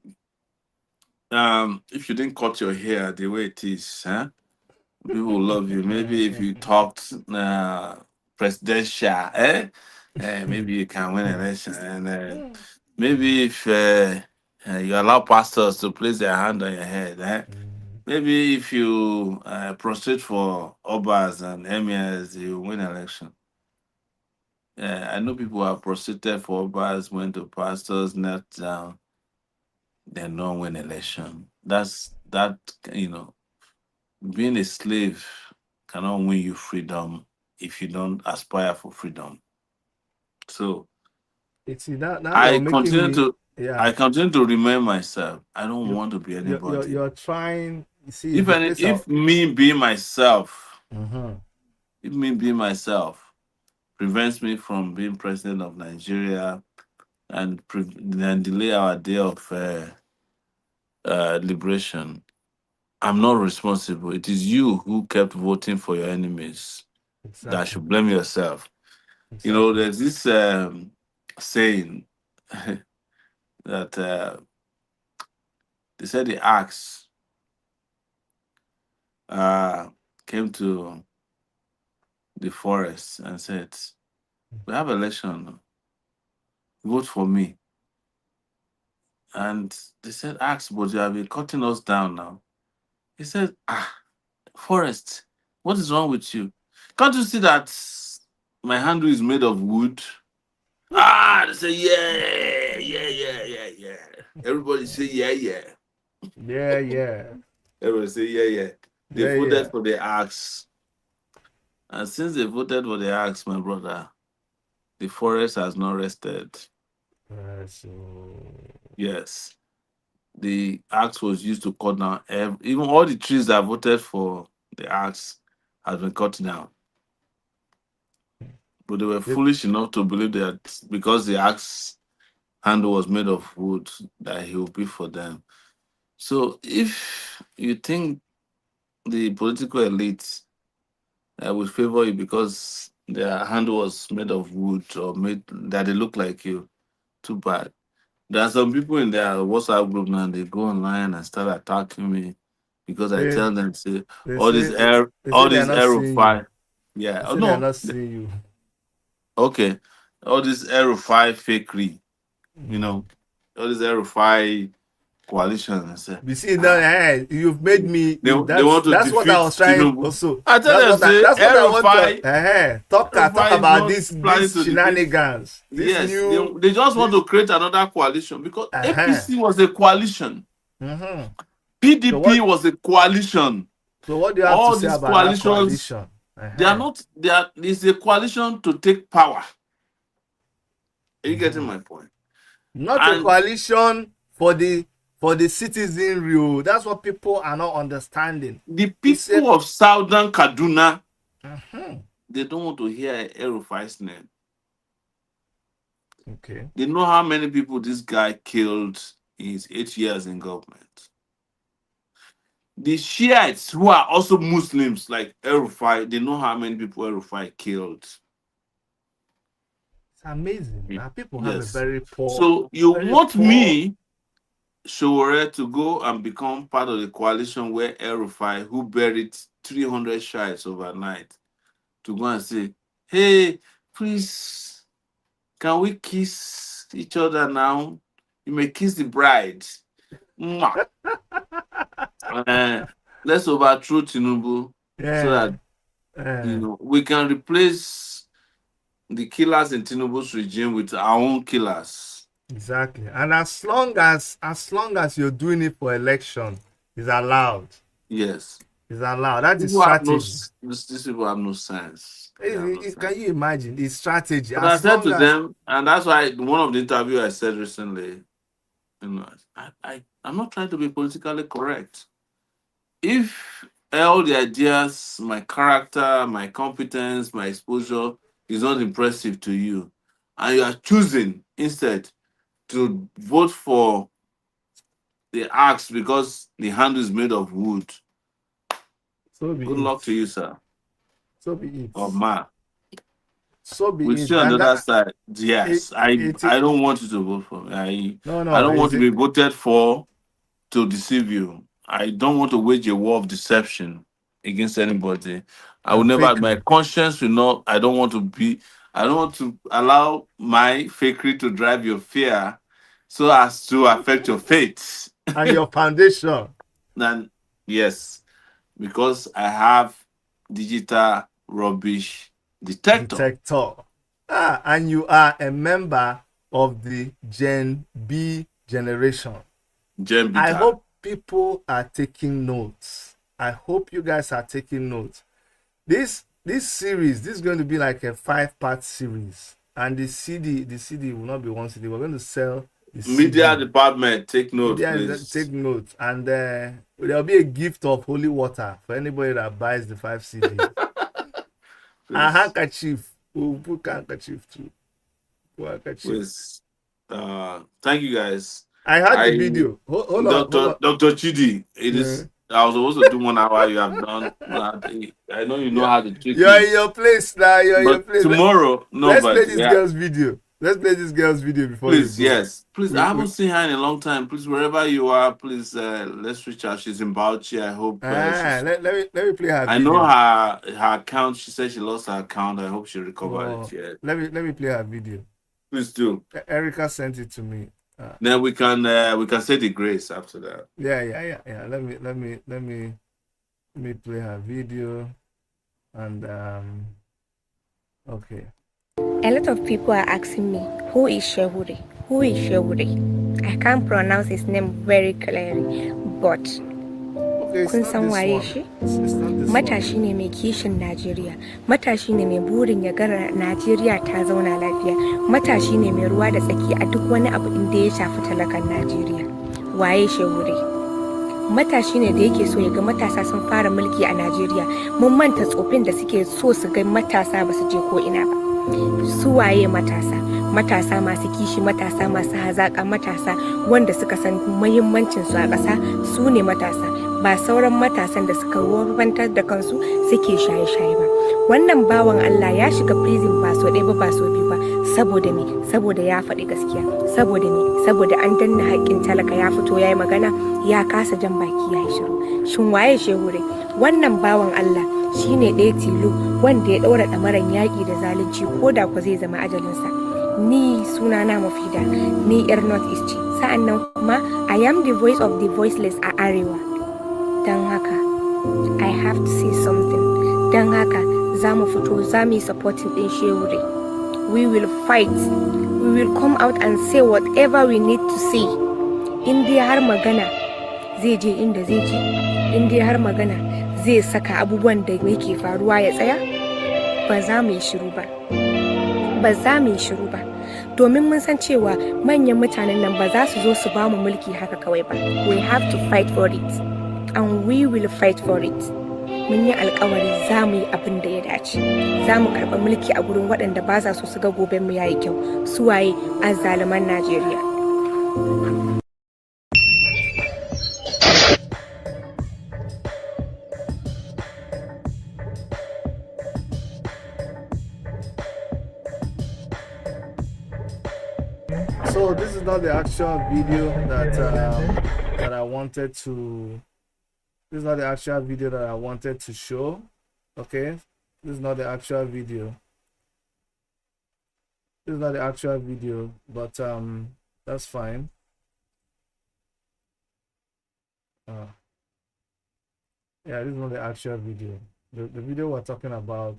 if you didn't cut your hair the way it is, People will love you. Maybe if you talked presidential, maybe you can win election. And maybe if you allow pastors to place their hand on your head, maybe if you prostrate for obas and emirs, you win election. I know people who have prostrated for obas, went to pastors, knelt down, they don't win election. That's that, being a slave cannot win you freedom if you don't aspire for freedom. So It's now you're I making continue me. to Yeah. I continue to remind myself I don't You want to be you're anybody. trying. You see, the place out. If me being myself, Mm-hmm. if me being myself prevents me from being president of Nigeria and then delay our day of liberation, I'm not responsible. It is you who kept voting for your enemies that Exactly. should blame yourself. Exactly. There's this saying that they said the axe came to the forest and said, "We have election, vote for me." And they said, "Axe, but you have been cutting us down now." He said, forest, what is wrong with you? Can't you see that my handle is made of wood? They say, yeah, yeah, yeah, yeah, yeah. Everybody say, yeah, yeah. Yeah. Yeah. Everybody say, yeah, yeah. They Yeah. voted Yeah. for the axe. And since they voted for the axe, my brother, the forest has not rested. So Yes. The axe was used to cut down even all the trees that voted for the axe has been cut down. But they were it, foolish enough to believe that because the axe handle was made of wood, that he will be for them. So if you think the political elite will favor you because their handle was made of wood or made that they look like you, too bad. There are some people in their WhatsApp group now, they go online and start attacking me because I they tell them, say, they all say this air, they say all they are this not aero seeing you. five. Yeah. They Oh say they are no. not seeing you. Okay. All this aero five fakery, you Mm. know, all this aero five coalition. I say, You see now, you've made me. they want to That's what I defeat was trying. Tinubu. Also, I tell them, say, that's what I want to. Talk aero five is about not planning this to defeat. shenanigans. This Yes, new they just want this. to create another coalition because Uh-huh. APC was a coalition. Mm-hmm. So PDP what? was a coalition. So what do you have to All say these about that coalitions, coalition? they are Uh-huh. not, they are, it's a coalition to take power. Are you getting Mm-hmm. my point? Not a And coalition for the citizen rule. That's what people are not understanding. the It's a people of Southern Kaduna, Mhm. they don't want to hear Erufai's name. Okay. They know how many people this guy killed in his 8 years in government. The Shiites, who are also Muslims like Erufai, they know how many people Erufai killed. It's amazing. Now people have a Yes. very So you very want poor. me, Sowore, to go and become part of the coalition where Erufai, who buried 300 Shiites overnight, to go and say, hey, please, can we kiss each other now? You may kiss the bride. Mwah. Let's overthrow Tinubu so that Yeah. Uh, we can replace the killers in Tinubu's regime with our own killers. exactly. And as long as you're doing it for election, it's allowed. Yes. It's allowed. That is People have no strategy. these people have no sense. They have no sense. Can you imagine? It's strategy. But I As said long to as them, and that's why one of the interview I said recently, I'm not trying to be politically correct. If all the ideas, my character, my competence, my exposure is not impressive to you, and you are choosing instead to vote for the axe because the handle is made of wood, so be good luck it. to you, sir. So be it. Or ma. So be With it. you on the And other that side, yes, I it don't want you to vote for me. I no, don't want is to it be voted for to deceive you. I don't want to wage a war of deception against anybody. I will And never. My fakery. conscience will not. I don't want to be. I don't want to allow my fakery to drive your fear, so as to affect your faith. And your foundation. And yes, because I have digital rubbish detector. Detector. And you are a member of the Gen B generation. Gem I beta. hope people are taking notes. I hope you guys are taking notes. This series, this is going to be like a 5-part series, and the CD will not be one CD. We're going to sell the Media CD. department, take note, Media, please. take notes, and there'll be a gift of holy water for anybody that buys the 5 CD. A handkerchief. We'll put handkerchief too. Handkerchief. Please. Thank you guys. I had the video. Hold on. Dr. Chidi, it is. I was supposed to do 1 hour. You have done. I know you know how to trick You're me. in your place now. You're in your But place. tomorrow, no, Let's but play this yeah. girl's video. Let's play this girl's video before Please, you go. yes. Please, I haven't seen her in a long time. Please, wherever you are, please, let's reach out. She's in Bauchi. I hope let me play her video. I know her account. She said she lost her account. I hope she recovered it. Yeah. Let me play her video. Please do. Erica sent it to me. Then we can say the grace after that. Yeah. Let me play her video, and okay. A lot of people are asking me, who is Sowore? Who is Sowore? I can't pronounce his name very clearly, but kun san waye shi? Matashi ne mai kishin Najeriya, matashi ne mai burin ya ga Najeriya ta zauna lafiya, matashi ne mai ruwa da tsaki a duk wani abu inda ya shafi talakan Najeriya. Waye Sowore? Matashi ne da yake so ya ga matasa sun fara mulki a Najeriya. Mun manta tsofin da suke so su ga matasa ba su je ko ina ba. Su waye matasa? Matasa masu kishi, matasa masu hazaƙa, matasa wanda suka san muhimmancin su a ƙasa, su ne matasa. Ba sauran matasan da suka wofantar da kansu suke shaye-shaye ba. Wannan bawan Allah ya shiga prison ba so ɗaya ba so biyu ba. Saboda me? Saboda ya faɗi gaskiya. Saboda me? Saboda an danna haƙƙin talaka, ya fito ya yi magana, ya kasa jan baki ya yi shiru. Shin waye Sowore? Wannan bawan Allah shine ɗaya tilo wanda ya ɗaura ɗamaran yaƙi da zalunci ko da ku zai zama ajalinsa. Ni sunana Mafida, ni 'yar North East ce. Sa'annan kuma I am the voice of the voiceless a Arewa. Don haka I have to say something. Don haka za mu fito za mu yi supporting ɗin Sowore. We will fight. We will come out and say whatever we need to say. In dai har magana zai je inda zai je, in dai har magana zai saka abubuwan da yake faruwa ya tsaya, ba za mu yi shiru ba. Ba za mu yi shiru ba. Domin mun san cewa manyan mutanen nan ba za su zo su ba mu mulki haka kawai ba. We have to fight for it. And we will fight for it. Mun yi alkawari za mu yi abin da ya dace. Za mu karɓi mulki a gurin waɗanda ba za so su ga goben mu yayi kyau. Su waye azzaluman Najeriya. So this is not the actual video that I wanted to. This is not the actual video that I wanted to show. Okay, this is not the actual video. This is not the actual video, but that's fine. Yeah, this is not the actual video. The video we're talking about,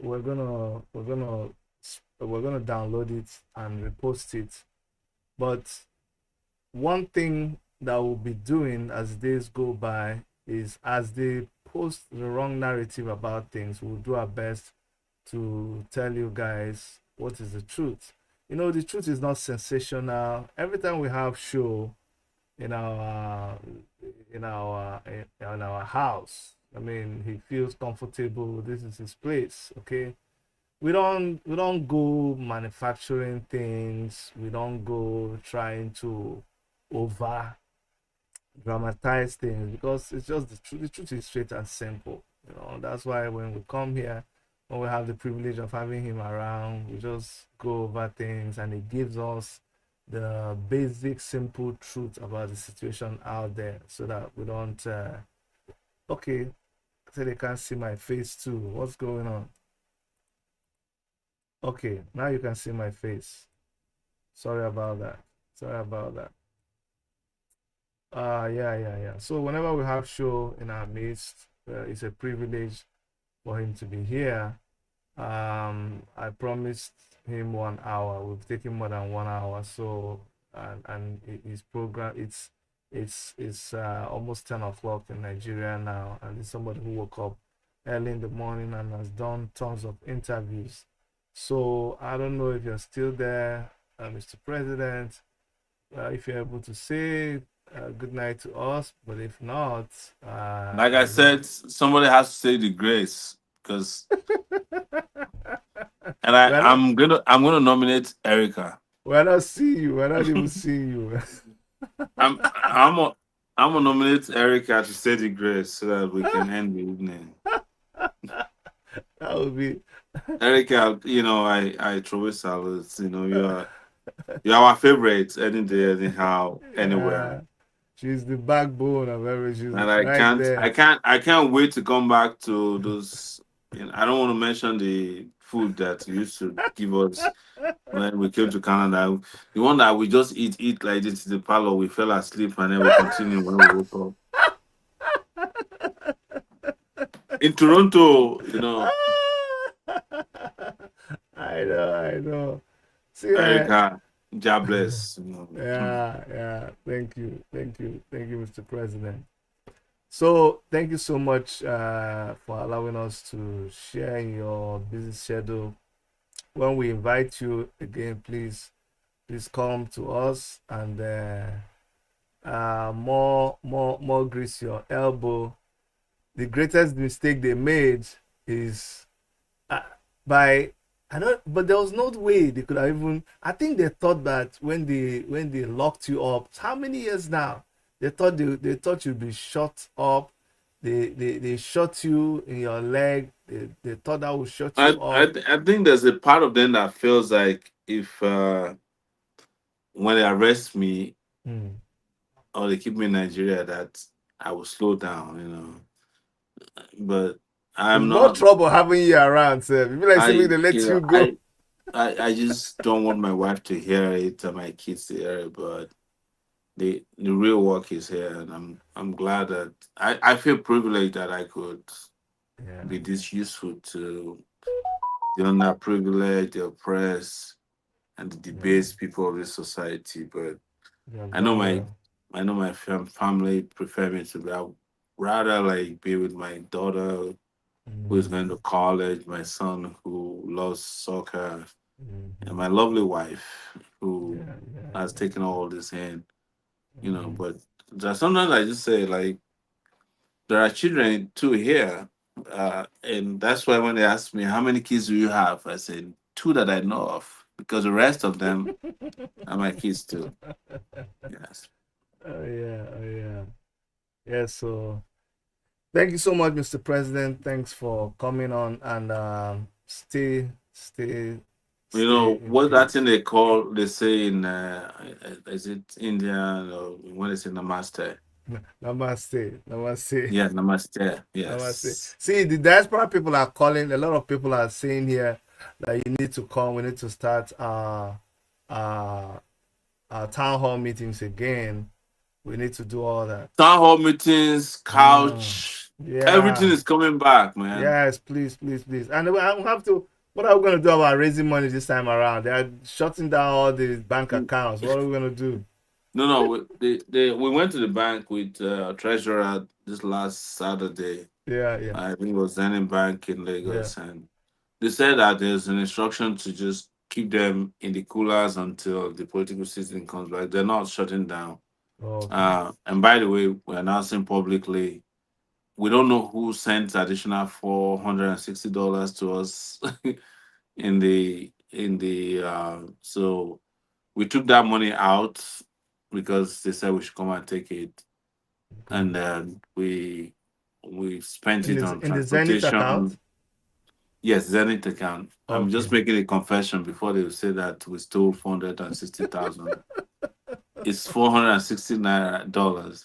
we're gonna download it and repost it. But one thing that we'll be doing as days go by is, as they post the wrong narrative about things, we'll do our best to tell you guys what is the truth. You know, the truth is not sensational. Every time we have show in our house, I mean, he feels comfortable, this is his place. Okay, we don't go manufacturing things. We don't go trying to over dramatize things, because it's just the truth. The truth is straight and simple. You know, that's why when we come here, when we have the privilege of having him around, we just go over things, and he gives us the basic simple truth about the situation out there, so that we don't okay, say they can't see my face too. What's going on? Okay, now you can see my face. Sorry about that. Sorry about that. Yeah. So whenever we have show in our midst, it's a privilege for him to be here. I promised him 1 hour. We've taken more than 1 hour. So and his program, it's almost 10 o'clock in Nigeria now, and it's somebody who woke up early in the morning and has done tons of interviews. So I don't know if you're still there, Mr. President. If you're able to say good night to us, but if not, Like I said, somebody has to say the grace because, and we're not, I'm gonna nominate Erica. we're not seeing you. We're not even seeing you. I'm I'm a, I'm gonna nominate Erica to say the grace so that we can end the evening. That would be. Erica, I throw salutes. You're our favorite any day, anyhow, anywhere. Yeah, she's the backbone of everything. She's And right there. I can't wait to come back to those. I don't want to mention the food that you used to give us when we came to Canada. The one that we just eat like this in the parlor. We fell asleep and then we continue when we woke up. In Toronto, I know. See, Erica, God bless. yeah. Thank you, Mr. President. So thank you so much for allowing us to share in your busy schedule. When we invite you again, please come to us and more grease your elbow. The greatest mistake they made is by but there was no way they could have even. I think they thought that when they locked you up, how many years now? They thought you'd be shot up. They shot you in your leg. They thought that would shut you up. I think there's a part of them that feels like if when they arrest me or they keep me in Nigeria, that I will slow down, But I'm There's no not. trouble having you around, sir. If you like saying they let you go. I just don't want my wife to hear it or my kids to hear it, but the real work is here, and I'm glad that I feel privileged that I could be this useful to the underprivileged, the oppressed, and the debased people of this society. But I know my family prefer me to be. I'd rather like be with my daughter who is going to college, my son who loves soccer, and my lovely wife who has taken all this in. But sometimes I just say like there are children too here, and that's why when they ask me how many kids do you have, I said 2 that I know of, because the rest of them are my kids too. Yes. Oh yeah. So thank you so much, Mr. President. Thanks for coming on and stay. What that thing they say in is it Indian or when they say namaste? Namaste. Yeah, namaste. Yes. Namaste. See, the diaspora people are calling. A lot of people are saying here that you need to come. We need to start our town hall meetings again. We need to do all that. Town hall meetings, couch, everything is coming back, man. Yes, please. And we have to. What are we going to do about raising money this time around? They are shutting down all the bank accounts. What are we going to do? No. We went to the bank with treasurer this last Saturday. Yeah. I think it was Zenith Bank in Lagos, and they said that there's an instruction to just keep them in the coolers until the political season comes back. They're not shutting down. Okay. And by the way, we're announcing publicly. We don't know who sent additional $460 to us in the so we took that money out because they said we should come and take it, and then we spent it on transportation. In the Zenith account? Yes, Zenith account. Okay. I'm just making a confession before they say that we stole 460,000. It's $460.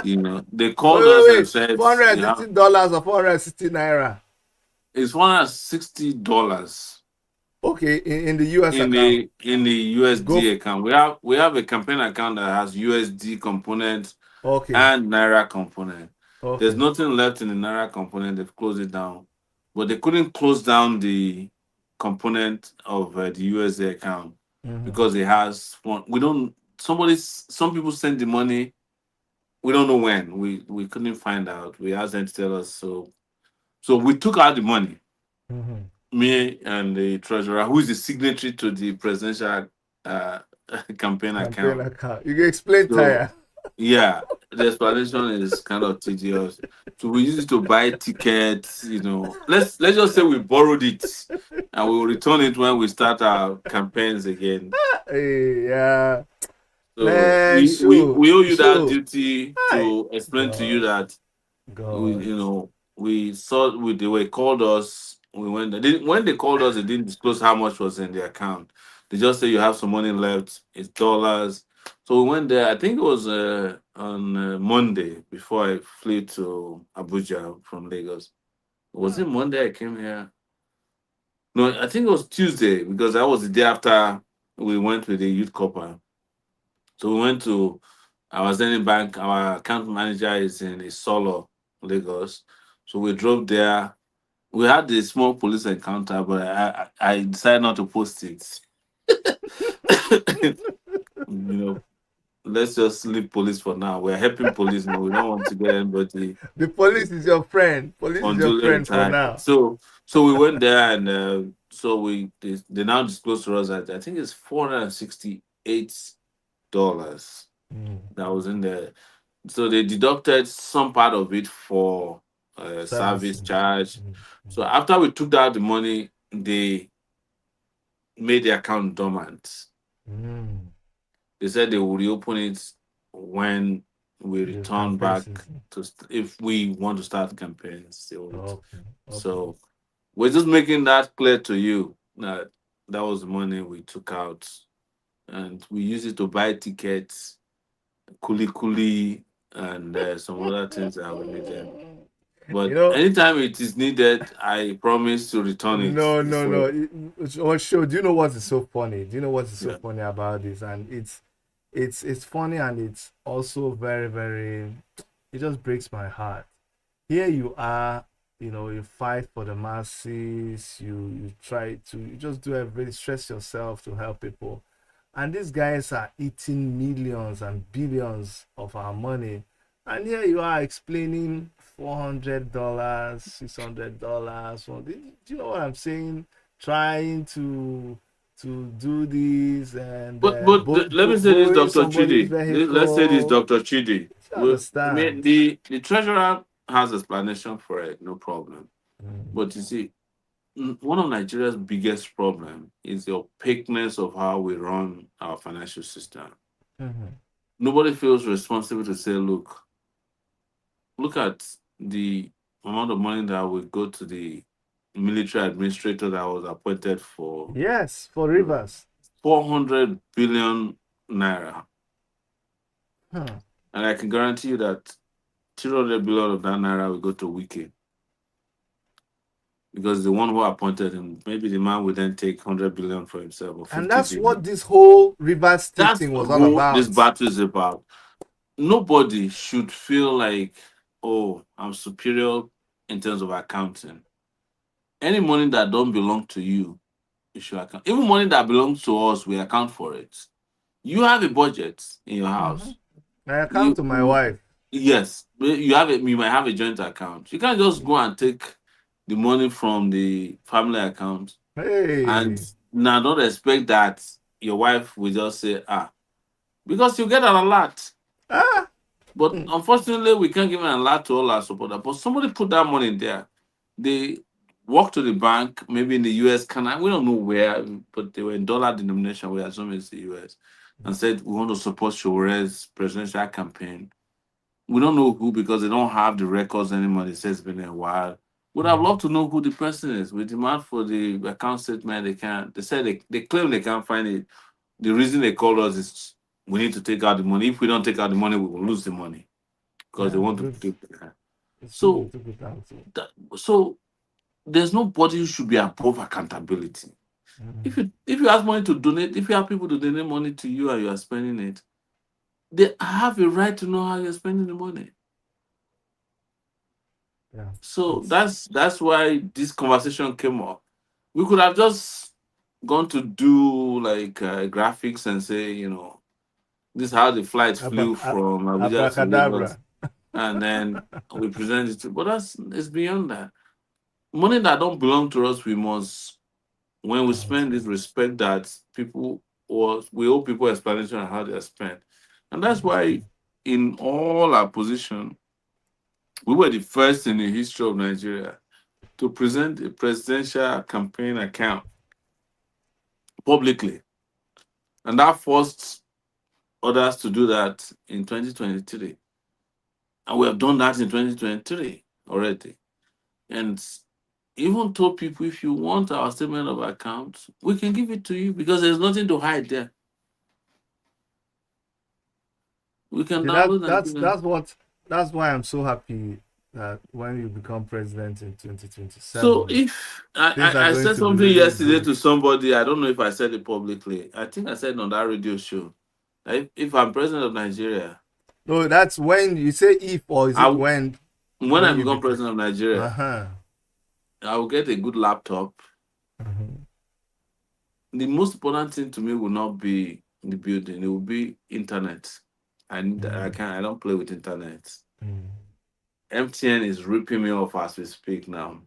They called us and Wait. said $460 or 460 naira. it's $160 Okay, in the US in account. the Go. USD account. We have a campaign account that has USD component Okay. and Naira component. There's Okay. nothing left in the Naira component. They've closed it down, but they couldn't close down the component of the USD account because it has one. We don't. Some people send the money. We don't know when. We couldn't find out. We asked them to tell us. So we took out the money. Me and the treasurer, who is the signatory to the presidential uh, campaign account. You can explain So tire. yeah, the explanation is kind of tedious. So we use it to buy tickets. Let's just say we borrowed it, and we will return it when we start our campaigns again. Yeah. So Man, we owe you that sure. duty Hi. to explain to you God. that we God. we saw they were called us. We went there. When they called us, they didn't disclose how much was in the account. They just say you have some money left. It's dollars. So we went there. I think it was on Monday before I flew to Abuja from Lagos. Was it Monday I came here? No, I think it was Tuesday because that was the day after we went with the youth corps. So we went to our Zenith Bank. Our account manager is in Isolo, Lagos. So we drove there. We had a small police encounter, but I decided not to post it. you know, let's just leave police for now. We're helping police now. We don't want to get anybody The police is your friend. Police is your unduly friend for retired. now. So we went there and so they now disclosed to us that I think it's $468 that was in there. So they deducted some part of it for service Servicing. charge. So after we took out the money, they made the account dormant. They said they will reopen it when we The return campaign back season. if we want to start campaigns. Okay. So we're just making that clear to you that that was the money we took out, and we use it to buy tickets, kuli, and some other things that we needed. You But know, anytime it is needed, I promise to return it. no. So Sure. Do you know what is so funny? Do you know what is so yeah. funny about this? And it's funny, and it's also very, very. It just breaks my heart. Here you are, you fight for the masses. You try to, you just do everything, stress yourself to help people, and these guys are eating millions and billions of our money, and here you are explaining $400, $600. Well, do you know what I'm saying? Trying to do this and Let me say this, borrowing Dr. somebody's Chidi. Let's say this, vehicle. Dr. Chidi. You I mean, understand? the treasurer has explanation for it, no problem. But you see, one of Nigeria's biggest problem is the opaqueness of how we run our financial system. Nobody feels responsible to say, look at the amount of money that will go to the military administrator that was appointed for Yes, for Rivers. 400 billion naira. Huh. And I can guarantee you that 200 billion of that naira will go to Wiki. Because the one who appointed him, maybe the man will then take 100 billion for himself or 50 And that's billion. what this whole Rivers State That's thing was all who this about. battle is about. Nobody should feel like, oh, I'm superior in terms of accounting. Any money that don't belong to you, you should account. Even money that belongs to us, we account for it. You have a budget in your house. I account to my wife. Yes, you might have a joint account. You can't just go and take the money from the family account Hey. and now don't expect that your wife will just say, because you get an alert. But unfortunately, we can't give an alert to all our supporters. But somebody put that money there. They walk to the bank, maybe in the US, Canada, we don't know where, but they were in dollar denomination. We assume it's the US, and said we want to support Sowore's presidential campaign. We don't know who because they don't have the records anymore. They say it's been a while. Would have loved to know who the person is. We demand for the account statement. They can't. They said they claim they can't find it. The reason they called us is we need to take out the money. If we don't take out the money, we will lose the money. because they want to Good. take the car. It's So, good to put out. so there's nobody who should be above accountability. Mm. If you ask money to donate, if you have people to donate money to you and you are spending it, they have a right to know how you're spending the money. Yeah. So that's why this conversation came up. We could have just gone to do like graphics and say, this is how the flight flew from Abuja to Lagos, Abracadabra. and then we present it. But it's beyond that. Money that don't belong to us, we must, when we spend it, respect that people, or we owe people explanation on how they are spent. And that's why in all our position, we were the first in the history of Nigeria to present a presidential campaign account publicly. And that forced others to do that in 2023. And we have done that in 2023 already. And even told people, if you want our statement of account, we can give it to you because there's nothing to hide there. We can See, download and give them. that's why I'm so happy that when you become president in 2027, So if things are I going said to be something really yesterday good. to somebody, I don't know if I said it publicly. I think I said it on that radio show. If I'm president of Nigeria, No, that's when you say if, or is it I when I when you become become? president of Nigeria, Uh-huh. I will get a good laptop. The most important thing to me will not be the building; it will be internet. I don't play with internet. MTN is ripping me off as we speak now.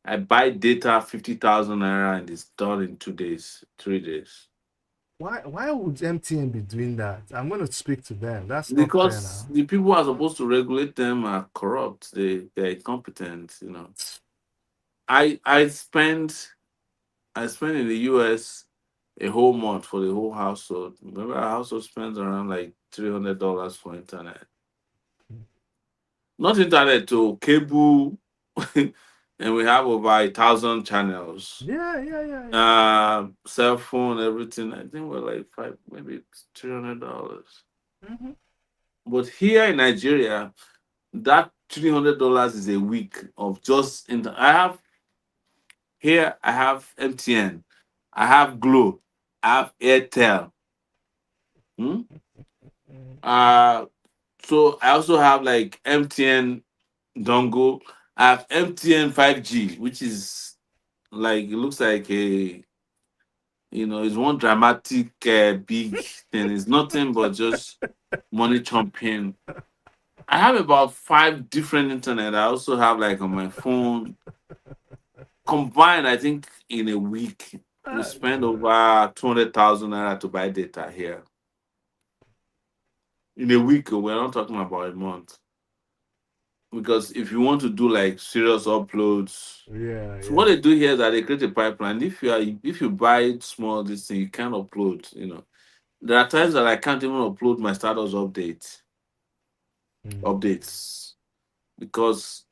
I buy data 50,000 naira and it's done in 2 days, 3 days. Why would MTN be doing that? I'm going to speak to them. That's not fair Because now. the people who are supposed to regulate them are corrupt. They're incompetent. I spend in the US a whole month for the whole household. Remember, our household spends around like $300 for internet. Not internet to cable, and we have over 1,000 channels. Yeah. Cell phone, everything. I think we're like maybe $300. But here in Nigeria, that $300 is a week of just I have MTN, I have Glow, I have Airtel. So I also have like MTN dongle. I have MTN 5G, which is like it looks like it's one dramatic big thing. It's nothing but just money chomping. I have about 5 different internet. I also have like on my phone. Combined, I think in a week we spend over 200,000 naira to buy data here. In a week, we're not talking about a month. Because if you want to do like serious uploads, so what they do here is that they create a pipeline. If you buy small this thing, you can't upload. There are times that I can't even upload my status updates because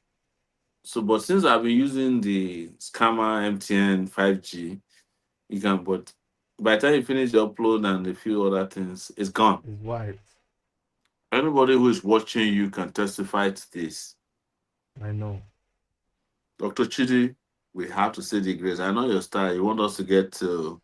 but since I've been using the scammer MTN 5G, you can, but by the time you finish the upload and a few other things, it's gone. It's white. Anybody who is watching you can testify to this. I know. Dr. Chidi, we have to say the grace. I know your style. You want us to get to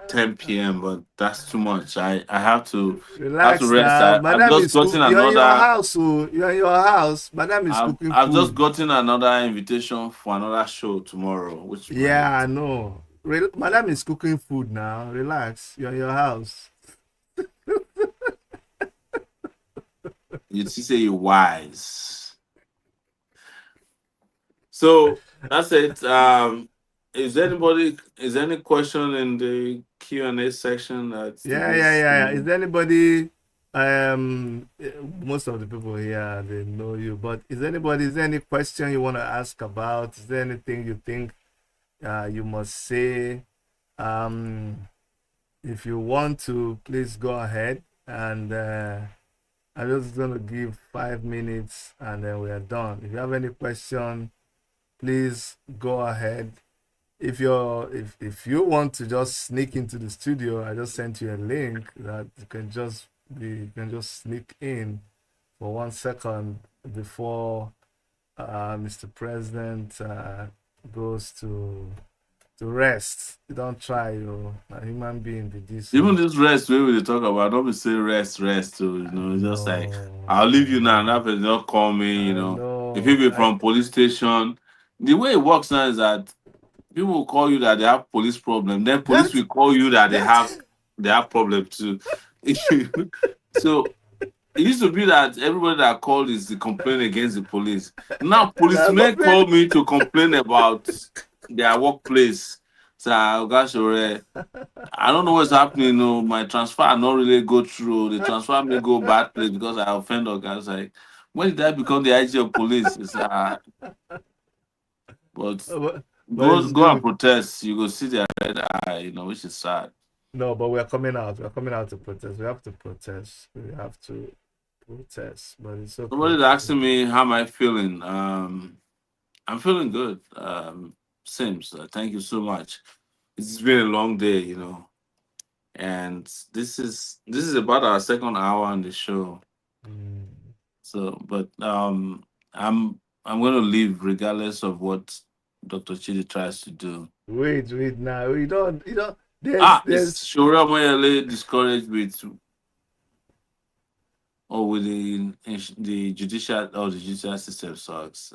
10 p.m., but that's too much. I have to Relax rest. now. I've Madam just is gotten You're in your another. house, oh. You're in your house. Madam is cooking I've just food. gotten another invitation for another show tomorrow. Yeah, I know. Madam is cooking food now. Relax. You're in your house. You say you're wise. So that's it. Is there any question in the Q&A section that Yeah. Is there anybody most of the people here they know you, but is there any question you want to ask about? Is there anything you think you must say? If you want to, please go ahead, and I'm just gonna give 5 minutes and then we are done. If you have any question, please go ahead. If you want to just sneak into the studio, I just sent you a link that you can just you can just sneak in for 1 second before Mr. President goes to rest. You don't try, you a human being be this. Even this rest where we talk about, don't be say rest. So, it's just like I'll leave you now. And that person don't call me. I know. If you be from police station, the way it works now is that people will call you that they have police problem. Then police will call you that they have problem too. So it used to be that everybody that called is to complain against the police. Now policemen call me to complain about their workplace. So gosh, I don't know what's happening. No, my transfer I not really go through. The transfer may go bad place because I offend guys. Like, when did I become the IG of police? It's but go and protest. You go see their red eye, which is sad. No, but we're coming out. We're coming out to protest. We have to protest. We have to protest. But it's okay. Somebody's asking me how am I feeling. I'm feeling good. Sims, thank you so much. It's been a long day, and this is about our second hour on the show. So, but I'm going to leave regardless of what Dr. Chidi tries to do. Wait, now we don't. There's Sowore Omoyele discouraged with the judicial the judicial system sucks.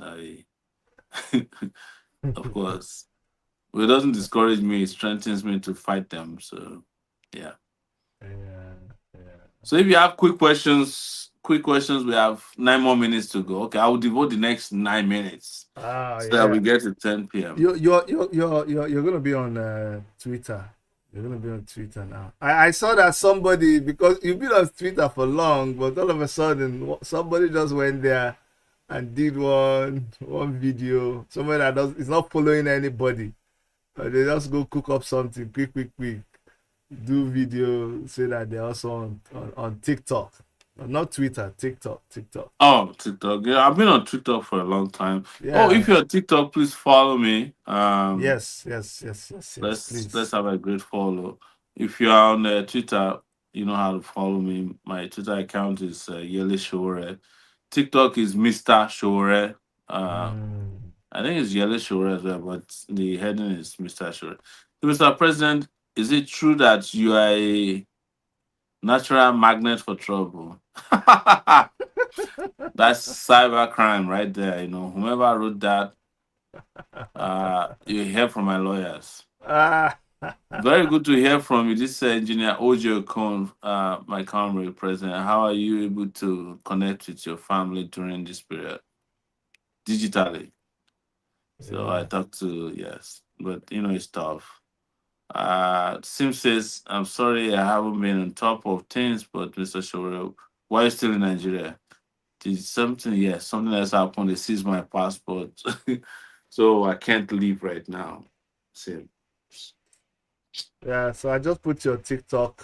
Of course. Well, it doesn't discourage me, it strengthens me to fight them. So yeah. So if you have quick questions, we have 9 more minutes to go. Okay, I will devote the next 9 minutes so that we get to 10 p.m. You're gonna be on Twitter. You're gonna be on Twitter now. I saw that somebody, because you've been on Twitter for long, but all of a sudden somebody just went there and did one video. Somebody that is not following anybody. They just go cook up something quick. Do video, say that they're also on TikTok. Not Twitter, TikTok. Oh, TikTok. Yeah, I've been on TikTok for a long time. Yeah. Oh, if you're on TikTok, please follow me. Yes. Let's have a great follow. If you're on Twitter, you know how to follow me. My Twitter account is Yele Sowore. TikTok is Mr. Sowore. I think it's Yele Sowore as well, but the heading is Mr. Sowore. So, Mr. President, is it true that you are a natural magnet for trouble? That's cybercrime right there. Whomever wrote that, you hear from my lawyers. Very good to hear from you. This is Engineer Ojo Okon, my comrade president. How are you able to connect with your family during this period digitally? So I talked to, yes, but it's tough. Sim says, I'm sorry I haven't been on top of things, but Mr. Sowore, why are you still in Nigeria? Did something else happened. They seized my passport. So I can't leave right now. Sim. Yeah, so I just put your TikTok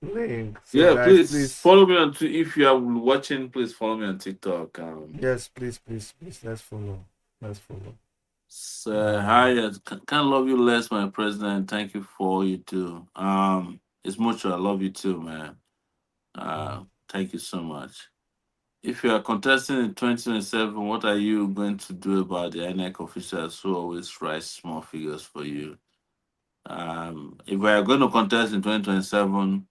link. So yeah, guys, please follow me on if you are watching, please follow me on TikTok. Yes, please. Let's follow. So, hi, can't love you less, my president. Thank you for all you do. It's mutual. I love you too, man. Thank you so much. If you are contesting in 2027, what are you going to do about the INEC officials who always write small figures for you? If we are going to contest in 2027,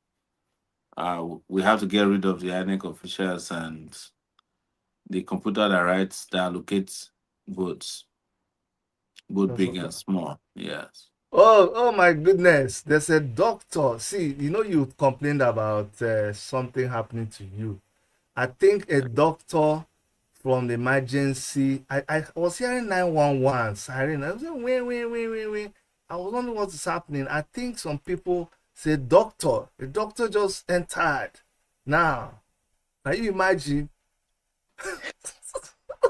we have to get rid of the INEC officials and the computer that allocates votes, both big and small. Yes. Oh my goodness! There's a doctor. See, you complained about something happening to you. I think a doctor from the emergency. I was hearing 911 siren. I was like, wait. I was wondering what is happening. I think some people say doctor. The doctor just entered. Now, can you imagine?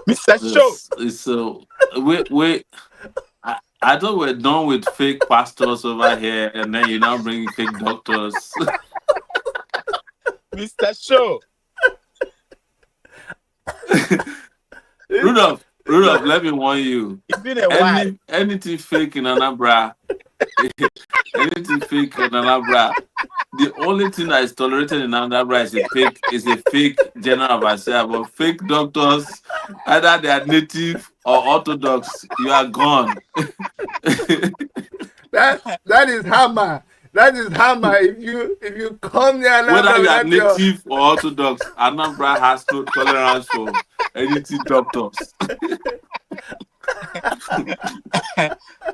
Mr. Show. So wait. I thought we're done with fake pastors over here, and then you're now bringing fake doctors. Mr. Show. Rudolph, let me warn you. It's been a while. Anything fake in Anambra, anything fake in Anambra, the only thing that is tolerated in Anambra is a fake general overseer, but fake doctors, either they are native or orthodox, you are gone. That is hammer. That is hammer. If you come near Anambra, Whether you are native or orthodox, Anambra has no tolerance for anything doctors.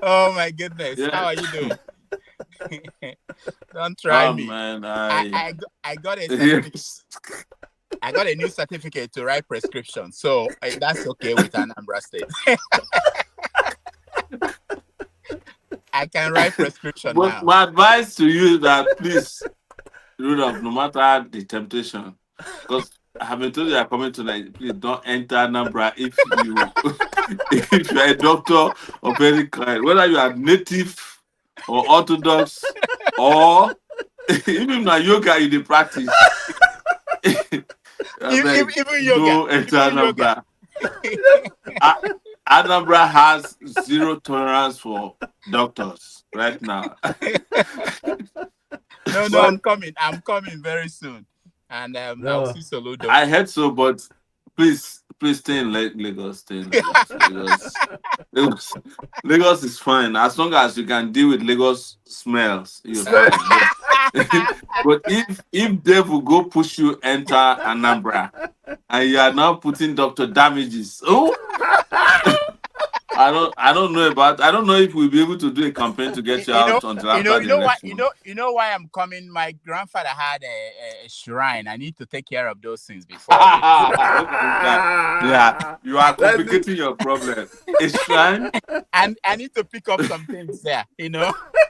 Oh my goodness. Yeah. How are you doing? Don't try me. Man, I got a certificate. yes. I got a new certificate to write prescription, so that's okay with Anambra State. I can write prescription But now. my advice to you is that please, Rudolph, no matter the temptation, because I have been told you are coming tonight, please don't enter Anambra if you are a doctor of any kind, whether you are native or orthodox or even na yoga in the practice. Even yoga. Don't enter Even Anambra. Anambra has zero tolerance for doctors right now. No, I'm coming. I'm coming very soon, and No. I'll see Soludo. I heard so, but please stay in Lagos. Stay in Lagos. Lagos is fine as long as you can deal with Lagos smells. You're fine. But if they will go push you enter Anambra, and you are now putting doctor damages, I don't know if we'll be able to do a campaign to get you out until after the election. You know why I'm coming? My grandfather had a shrine. I need to take care of those things before. Yeah, you are complicating your problem. A shrine? And I need to pick up some things there,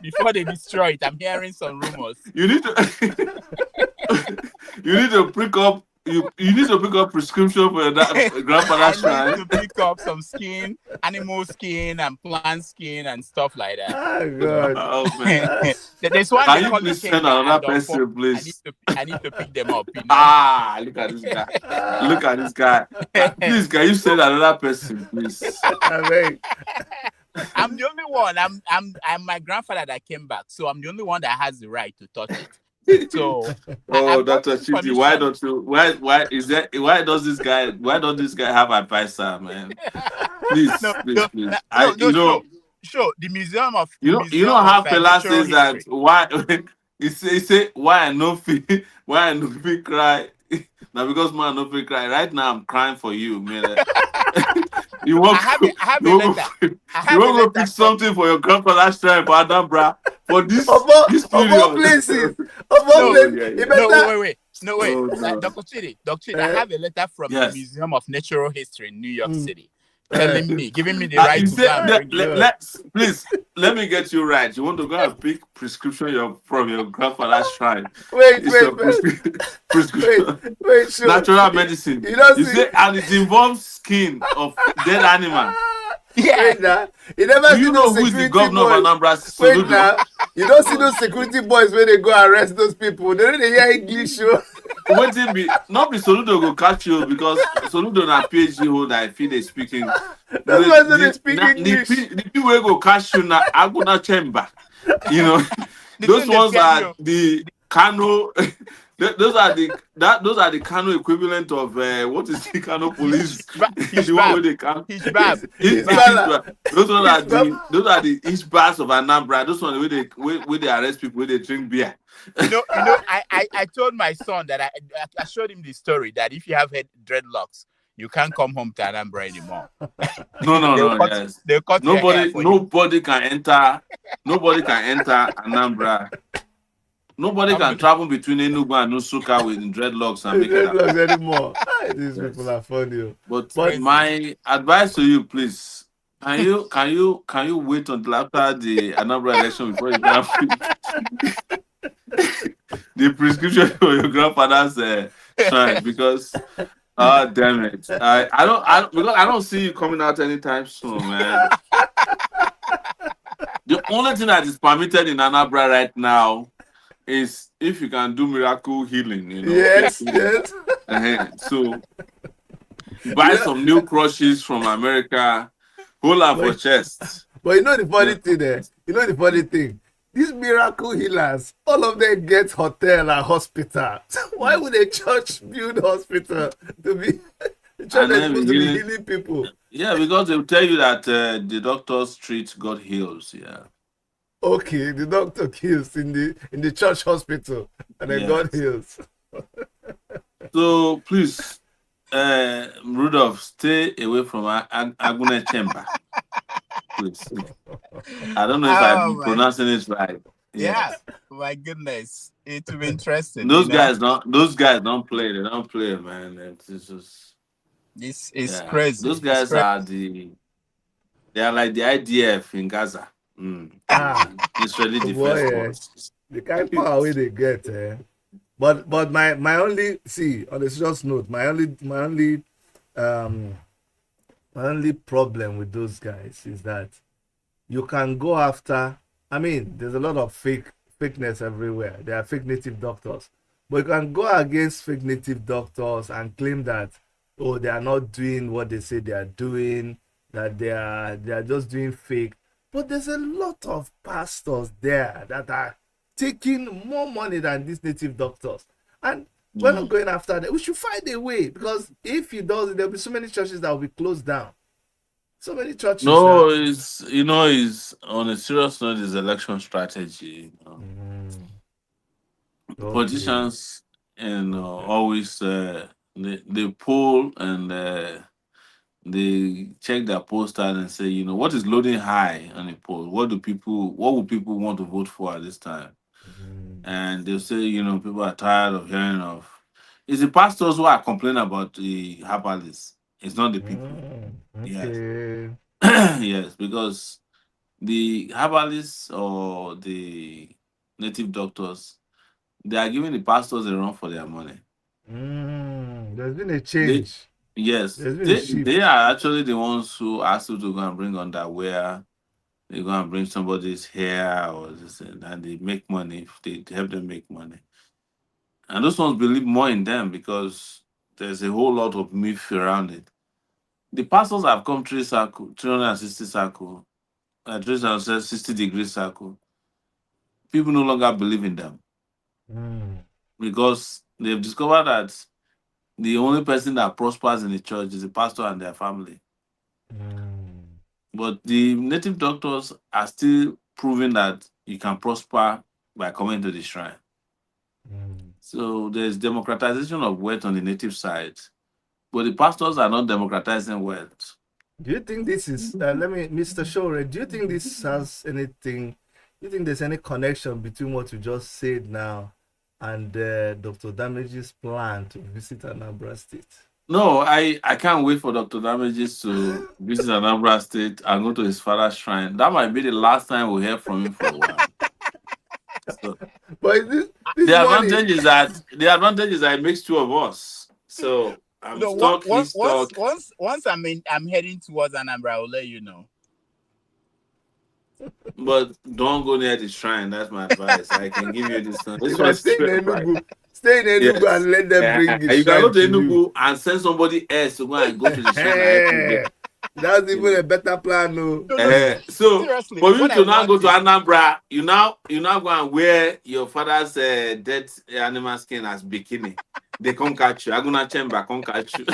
before they destroy it. I'm hearing some rumors. You need to pick up you need to pick up prescription for your grandfather's shrine. I need to pick up some skin, animal skin and plant skin and stuff like that. Oh God. Oh, man. There's one. Can you please send another person, please? I need to pick them up. Look at this guy. Look at this guy. Please, can you send another person, please? I'm the only one. I'm my grandfather that came back, so I'm the only one that has the right to touch it. So, Dr. Chidi, why don't you? Why does this guy have advisor, man? Please, please. Sure. The museum of you don't have Pela says that why he say why I no feel cry. Now because man no feel cry. Right now I'm crying for you, man. You want to pick something for your grandfather's shrine for Anambra for this period. Places. No, wait. Dr. Chidi, I have a letter from the Museum of Natural History in New York City giving me the right to please, let me get you right. You want to go and pick prescription from your grandfather's shrine. Wait. Prescription. Wait, sure. Natural medicine. You say, and it involves skin of dead animal. Yeah. You never see know who is the governor of Anambra? Wait now. You don't see those security boys when they go arrest those people. They don't hear English. Not be Soludo go catch you because Soludo na PhD holder. I feel they speaking. That's why they speak English. The people will go catch you na Aguna chamber. Those ones are the Kano. Those are the Kano equivalent of what is the Kano police? The one where they come. Those are the Ishbas of Anambra. Those ones where they arrest people where they drink beer. I told my son that I showed him the story that if you have had dreadlocks, you can't come home to Anambra anymore. No. Yes. Nobody can enter Anambra. Nobody can travel between Enugu and Nsukka with dreadlocks and make it happen anymore. These people are funny. But my advice to you, please, can you wait until after the Anambra election before you can the prescription for your grandfather's shrine? Because damn it, I don't see you coming out anytime soon, man. The only thing that is permitted in Anambra right now is if you can do miracle healing, Yes. So buy some new crushes from America, hold up for chest. But you know the funny thing there. these miracle healers, all of them get hotel and hospital. Why would a church build hospital to be? The church is supposed to be healing people. Yeah, because they will tell you that the doctors treat, God heals. Yeah. Okay, the doctor heals in the church hospital, and then God heals. So please, Rudolph, stay away from Agune Chamber. Please. I don't know if I'm pronouncing it right. Yeah, my goodness, it will be interesting. Those guys don't play. They don't play, man. It's just it's crazy. Those guys they are like the IDF in Gaza. Israeli Defense Force. The kind of power they get, But my only on a serious note, my only problem with those guys is that you can go after. I mean, there's a lot of fakeness everywhere. There are fake native doctors, but you can go against fake native doctors and claim that they are not doing what they say they are doing, that they are just doing fake. But there's a lot of pastors there that are taking more money than these native doctors, and we're not going after them. We should find a way, because if he does, there'll be so many churches that will be closed down. So many churches. No, it's on a serious note, it's election strategy. Politicians always they poll and they check their poster and say, what is loading high on a poll? What would people want to vote for at this time? And they'll say, people are tired of hearing of. It's the pastors who are complaining about the herbalists. It's not the people. Okay. Yes. Yes, because the herbalists or the native doctors, they are giving the pastors a run for their money. There's been a change. They are actually the ones who ask you to go and bring underwear. They go and bring somebody's hair or this, and they make money. They help them make money. And those ones believe more in them because there's a whole lot of myth around it. The pastors have come 360 circle, 360-degree circle. People no longer believe in them because they've discovered that the only person that prospers in the church is the pastor and their family. But the native doctors are still proving that you can prosper by coming to the shrine. So there's democratization of wealth on the native side, but the pastors are not democratizing wealth. Do you think this is, Mr. Sowore, do you think this has anything, do you think there's any connection between what you just said now and Dr. Damage's plan to visit Anambra State? No, I can't wait for Dr. Damages to visit Anambra State and go to his father's shrine. That might be the last time we hear from him for a while. So, but the advantage is that it makes two of us. So I'm stuck. Once I'm heading towards Anambra, I'll let you know. But don't go near the shrine. That's my advice. I can give you this. Stay in Enugu and let them bring it. You can go to Enugu and send somebody else to go and go to the shrine. That's even a better plan, no. So for you to now go to Anambra, you now go and wear your father's dead animal skin as bikini. They come catch you. Aguna Chamber come catch you.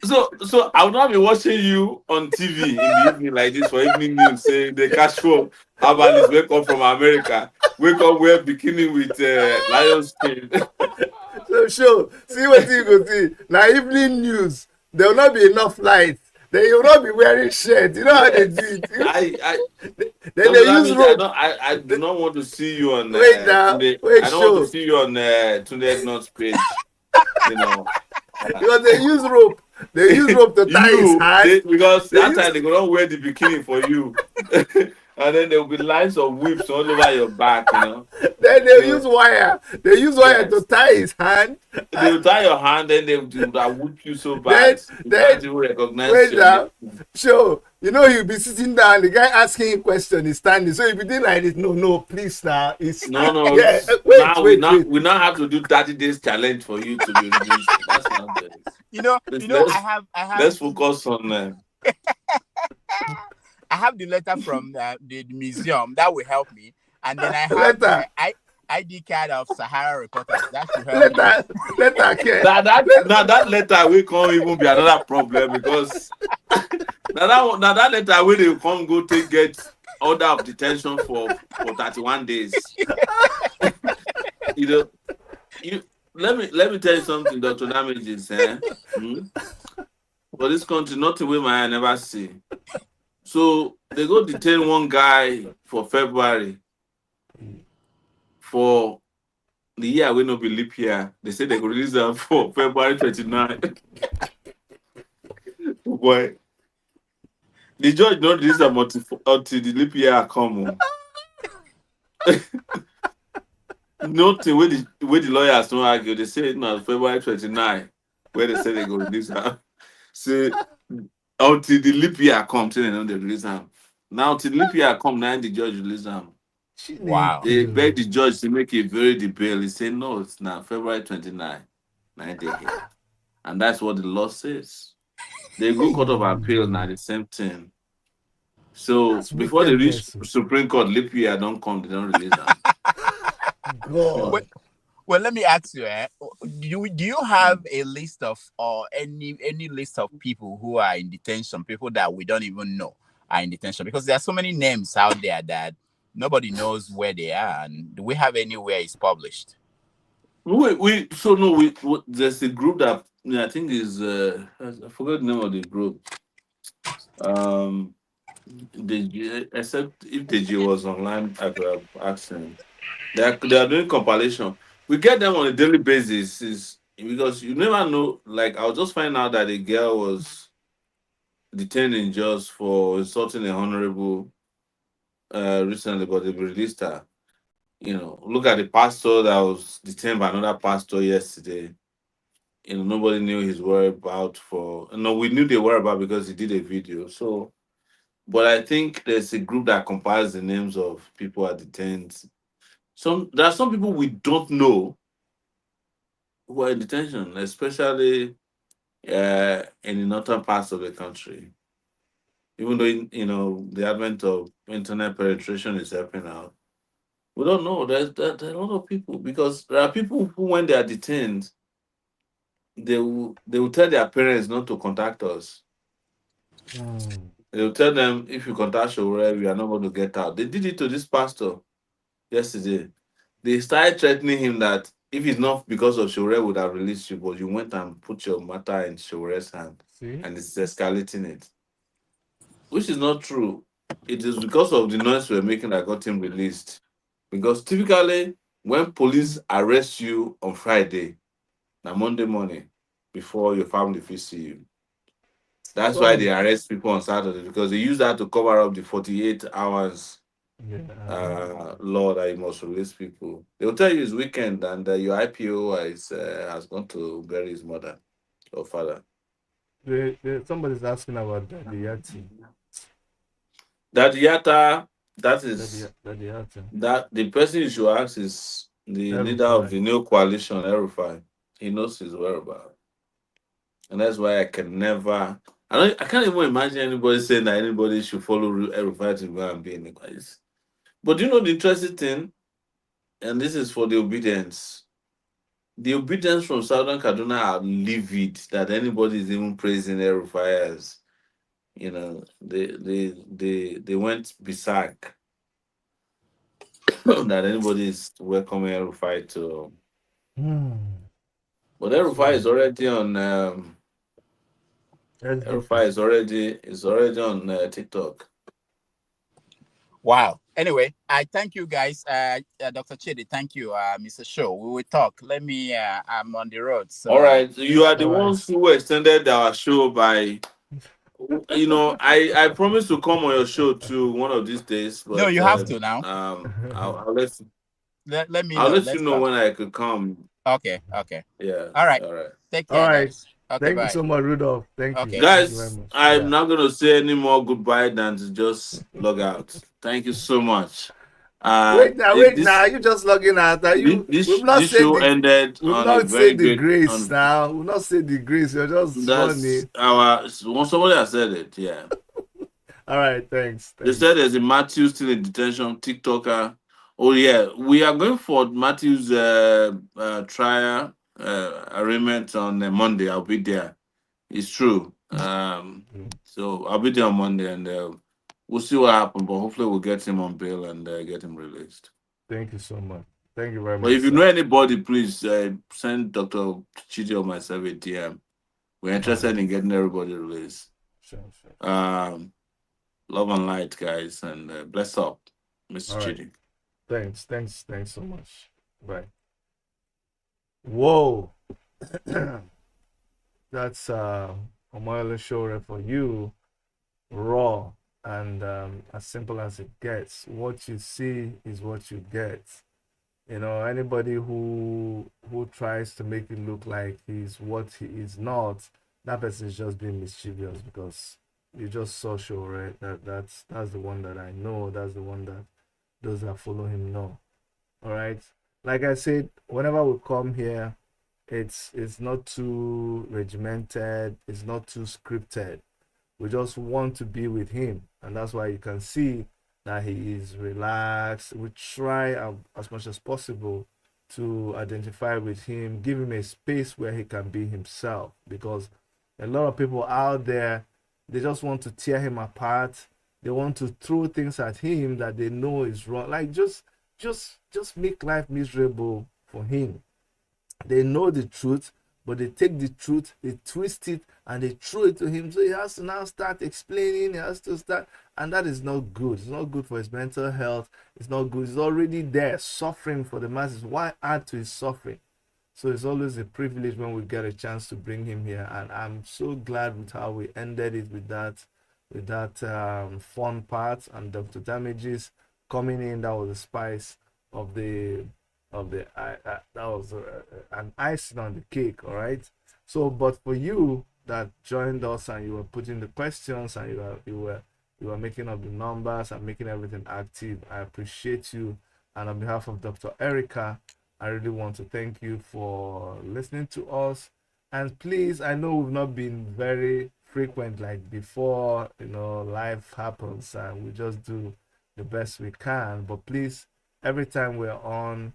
So I will not be watching you on TV in the evening like this for evening news saying the casual herbalist wake up from America, wake up wear bikini with lion skin. So sure, see what you go see. Now evening news, there will not be enough light. Then you will not be wearing shirts. You know how they do it. Then they use rope. I do not want to see you on. Wait now. I don't want to see you on Tunde Not's page. Because they use rope. They use rope to tie his hand. Because that time they go not wear the bikini for you. And then there will be lines of whips all over your back, Then they use wire. They use wire to tie his hand. They will tie your hand, then they will whip you so bad. Then you recognize wait now. Sure. He'll be sitting down. The guy asking him question is standing. So if you did like this, no, please now. No. Yeah, wait. We now have to do 30 days challenge for you to be released. That's not good. I have. Let's focus on. I have the letter from the museum that will help me, and then I have Letter. ID card of Sahara Reporters that should help me. Letter. Okay. That letter will can't even be another problem because now that letter will they come go take get order of detention for 31 days. You know, let me tell you something, Dr. Damages. For this country, nothing with my eye never see. So they go detain one guy for February for the year will not be leap year. They say they go release them for February 29. Oh boy. The judge not release them until the leap year come. Nothing with the lawyers don't argue. They say no February 29, where they say they go release them. Say until the leap year comes, they know they release them. Now till the leap year come, now the judge release them. Wow. They beg the judge to make a very debate. He said no, it's now February 29, 90 here. And that's what the law says. They go court of appeal now, the same thing. So That's before they reach wickedness. Supreme Court, leap year don't come, they don't release them. God. Well, let me ask you, do you have a list of or any list of people who are in detention, people that we don't even know are in detention? Because there are so many names out there that nobody knows where they are, and do we have anywhere it's published? There's a group that I think is I forgot the name of the group. Except if DJ was online, I could have asked him. They are doing compilation. We get them on a daily basis, is because you never know. Like I was just finding out that a girl was detained in just for insulting a honorable recently, but they released her. You know, look at the pastor that was detained by another pastor yesterday. You know, nobody knew his whereabouts for. No, we knew they were about because he did a video. So, but I think there's a group that compiles the names of people at detained. There are some people we don't know who are in detention, especially in the northern parts of the country. Even though the advent of internet penetration is helping out, we don't know. There's a lot of people because there are people who, when they are detained, they will tell their parents not to contact us. They will tell them if you contact Sowore, we are not going to get out. They did it to this pastor yesterday. They started threatening him that if it's not because of Sowore would have released you, but you went and put your matter in Showore's hand. See? And it's escalating it. Which is not true. It is because of the noise we're making that got him released. Because typically, when police arrest you on Friday, now Monday morning, before your family see you. That's why they arrest people on Saturday, because they use that to cover up the 48 hours law that you must release people. They'll tell you it's weekend and your IPO has gone to bury his mother or father. Somebody's asking about Daddy Yati. Daddy Yata, that is Daddy Yata. That the person you should ask is the leader of the new coalition, El-Rufai. He knows his whereabouts. And that's why I can never I can't even imagine anybody saying that anybody should follow El-Rufai to go and be in the coalition. But you know the interesting thing, and this is for the obedience. The obedience from Southern Kaduna are livid that anybody is even praising El-Rufai as, they went beside that anybody is welcoming El-Rufai to. But El-Rufai is already on. El-Rufai is already on TikTok. Wow. Anyway, I thank you guys. Dr. Chidi, thank you, Mr. Show. We will talk. I'm on the road. So. All right. You are the ones who extended our show by, I promise to come on your show too one of these days. But, no, you have to now. I'll let me I'll know. let you know when I could come. Okay. Yeah. All right. All right. Take care. All right. Guys. Okay, Thank bye. you so much, Rudolph. Thank you. Guys, Thank you very much. I'm not going to say any more goodbye than to just log out. Thank you so much. Wait now. You just logging out. This show ended on a very the great... grace now. We'll not say the grace. You're just funny. Somebody has said it, yeah. All right, thanks. They said Thanks. there's a Matthew still in detention, TikToker. Oh yeah, we are going for Matthew's trial arraignment on Monday. I'll be there. It's true. So I'll be there on Monday, and we'll see what happens. But hopefully, we'll get him on bail and get him released. Thank you so much. Thank you very But much. if you sir. know anybody, please send Dr. Chidi or myself a DM. We're interested in getting everybody released. Sure, sure. Love and light, guys, and bless up, Mr. All right. Chidi. Thanks so much. Bye. Whoa. That's Omoyele Sowore for you, raw and as simple as it gets. What you see is what you get. You know, anybody who tries to make it look like he's what he is not, that person is just being mischievous, because you just saw Sowore. That's the one that I know. That's the one that those that follow him know. All right. Like I said, whenever we come here, it's not too regimented. It's not too scripted. We just want to be with him, and that's why you can see that he is relaxed. We try as much as possible to identify with him, give him a space where he can be himself, because a lot of people out there, they just want to tear him apart. They want to throw things at him that they know is wrong. Like just make life miserable for him. They know the truth, but they take the truth, they twist it, and they throw it to him. So he has to now start explaining. He has to start, and that is not good. It's not good for his mental health. It's not good. He's already there suffering for the masses. Why add to his suffering? So it's always a privilege when we get a chance to bring him here, and I'm so glad with how we ended it with that fun part, and Dr. Damages coming in. That was the spice of the that was an icing on the cake. All right. So, but for you that joined us and you were putting the questions and you were making up the numbers and making everything active, I appreciate you. And on behalf of Dr. Erica, I really want to thank you for listening to us. And please, I know we've not been very frequent like before. You know, life happens and we just do the best we can. But please, every time we're on,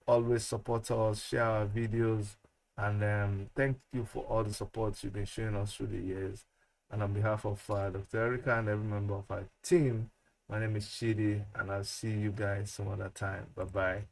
always support us, share our videos, and thank you for all the support you've been showing us through the years. And on behalf of Dr. Erica and every member of our team, my name is Chidi, and I'll see you guys some other time. Bye-bye.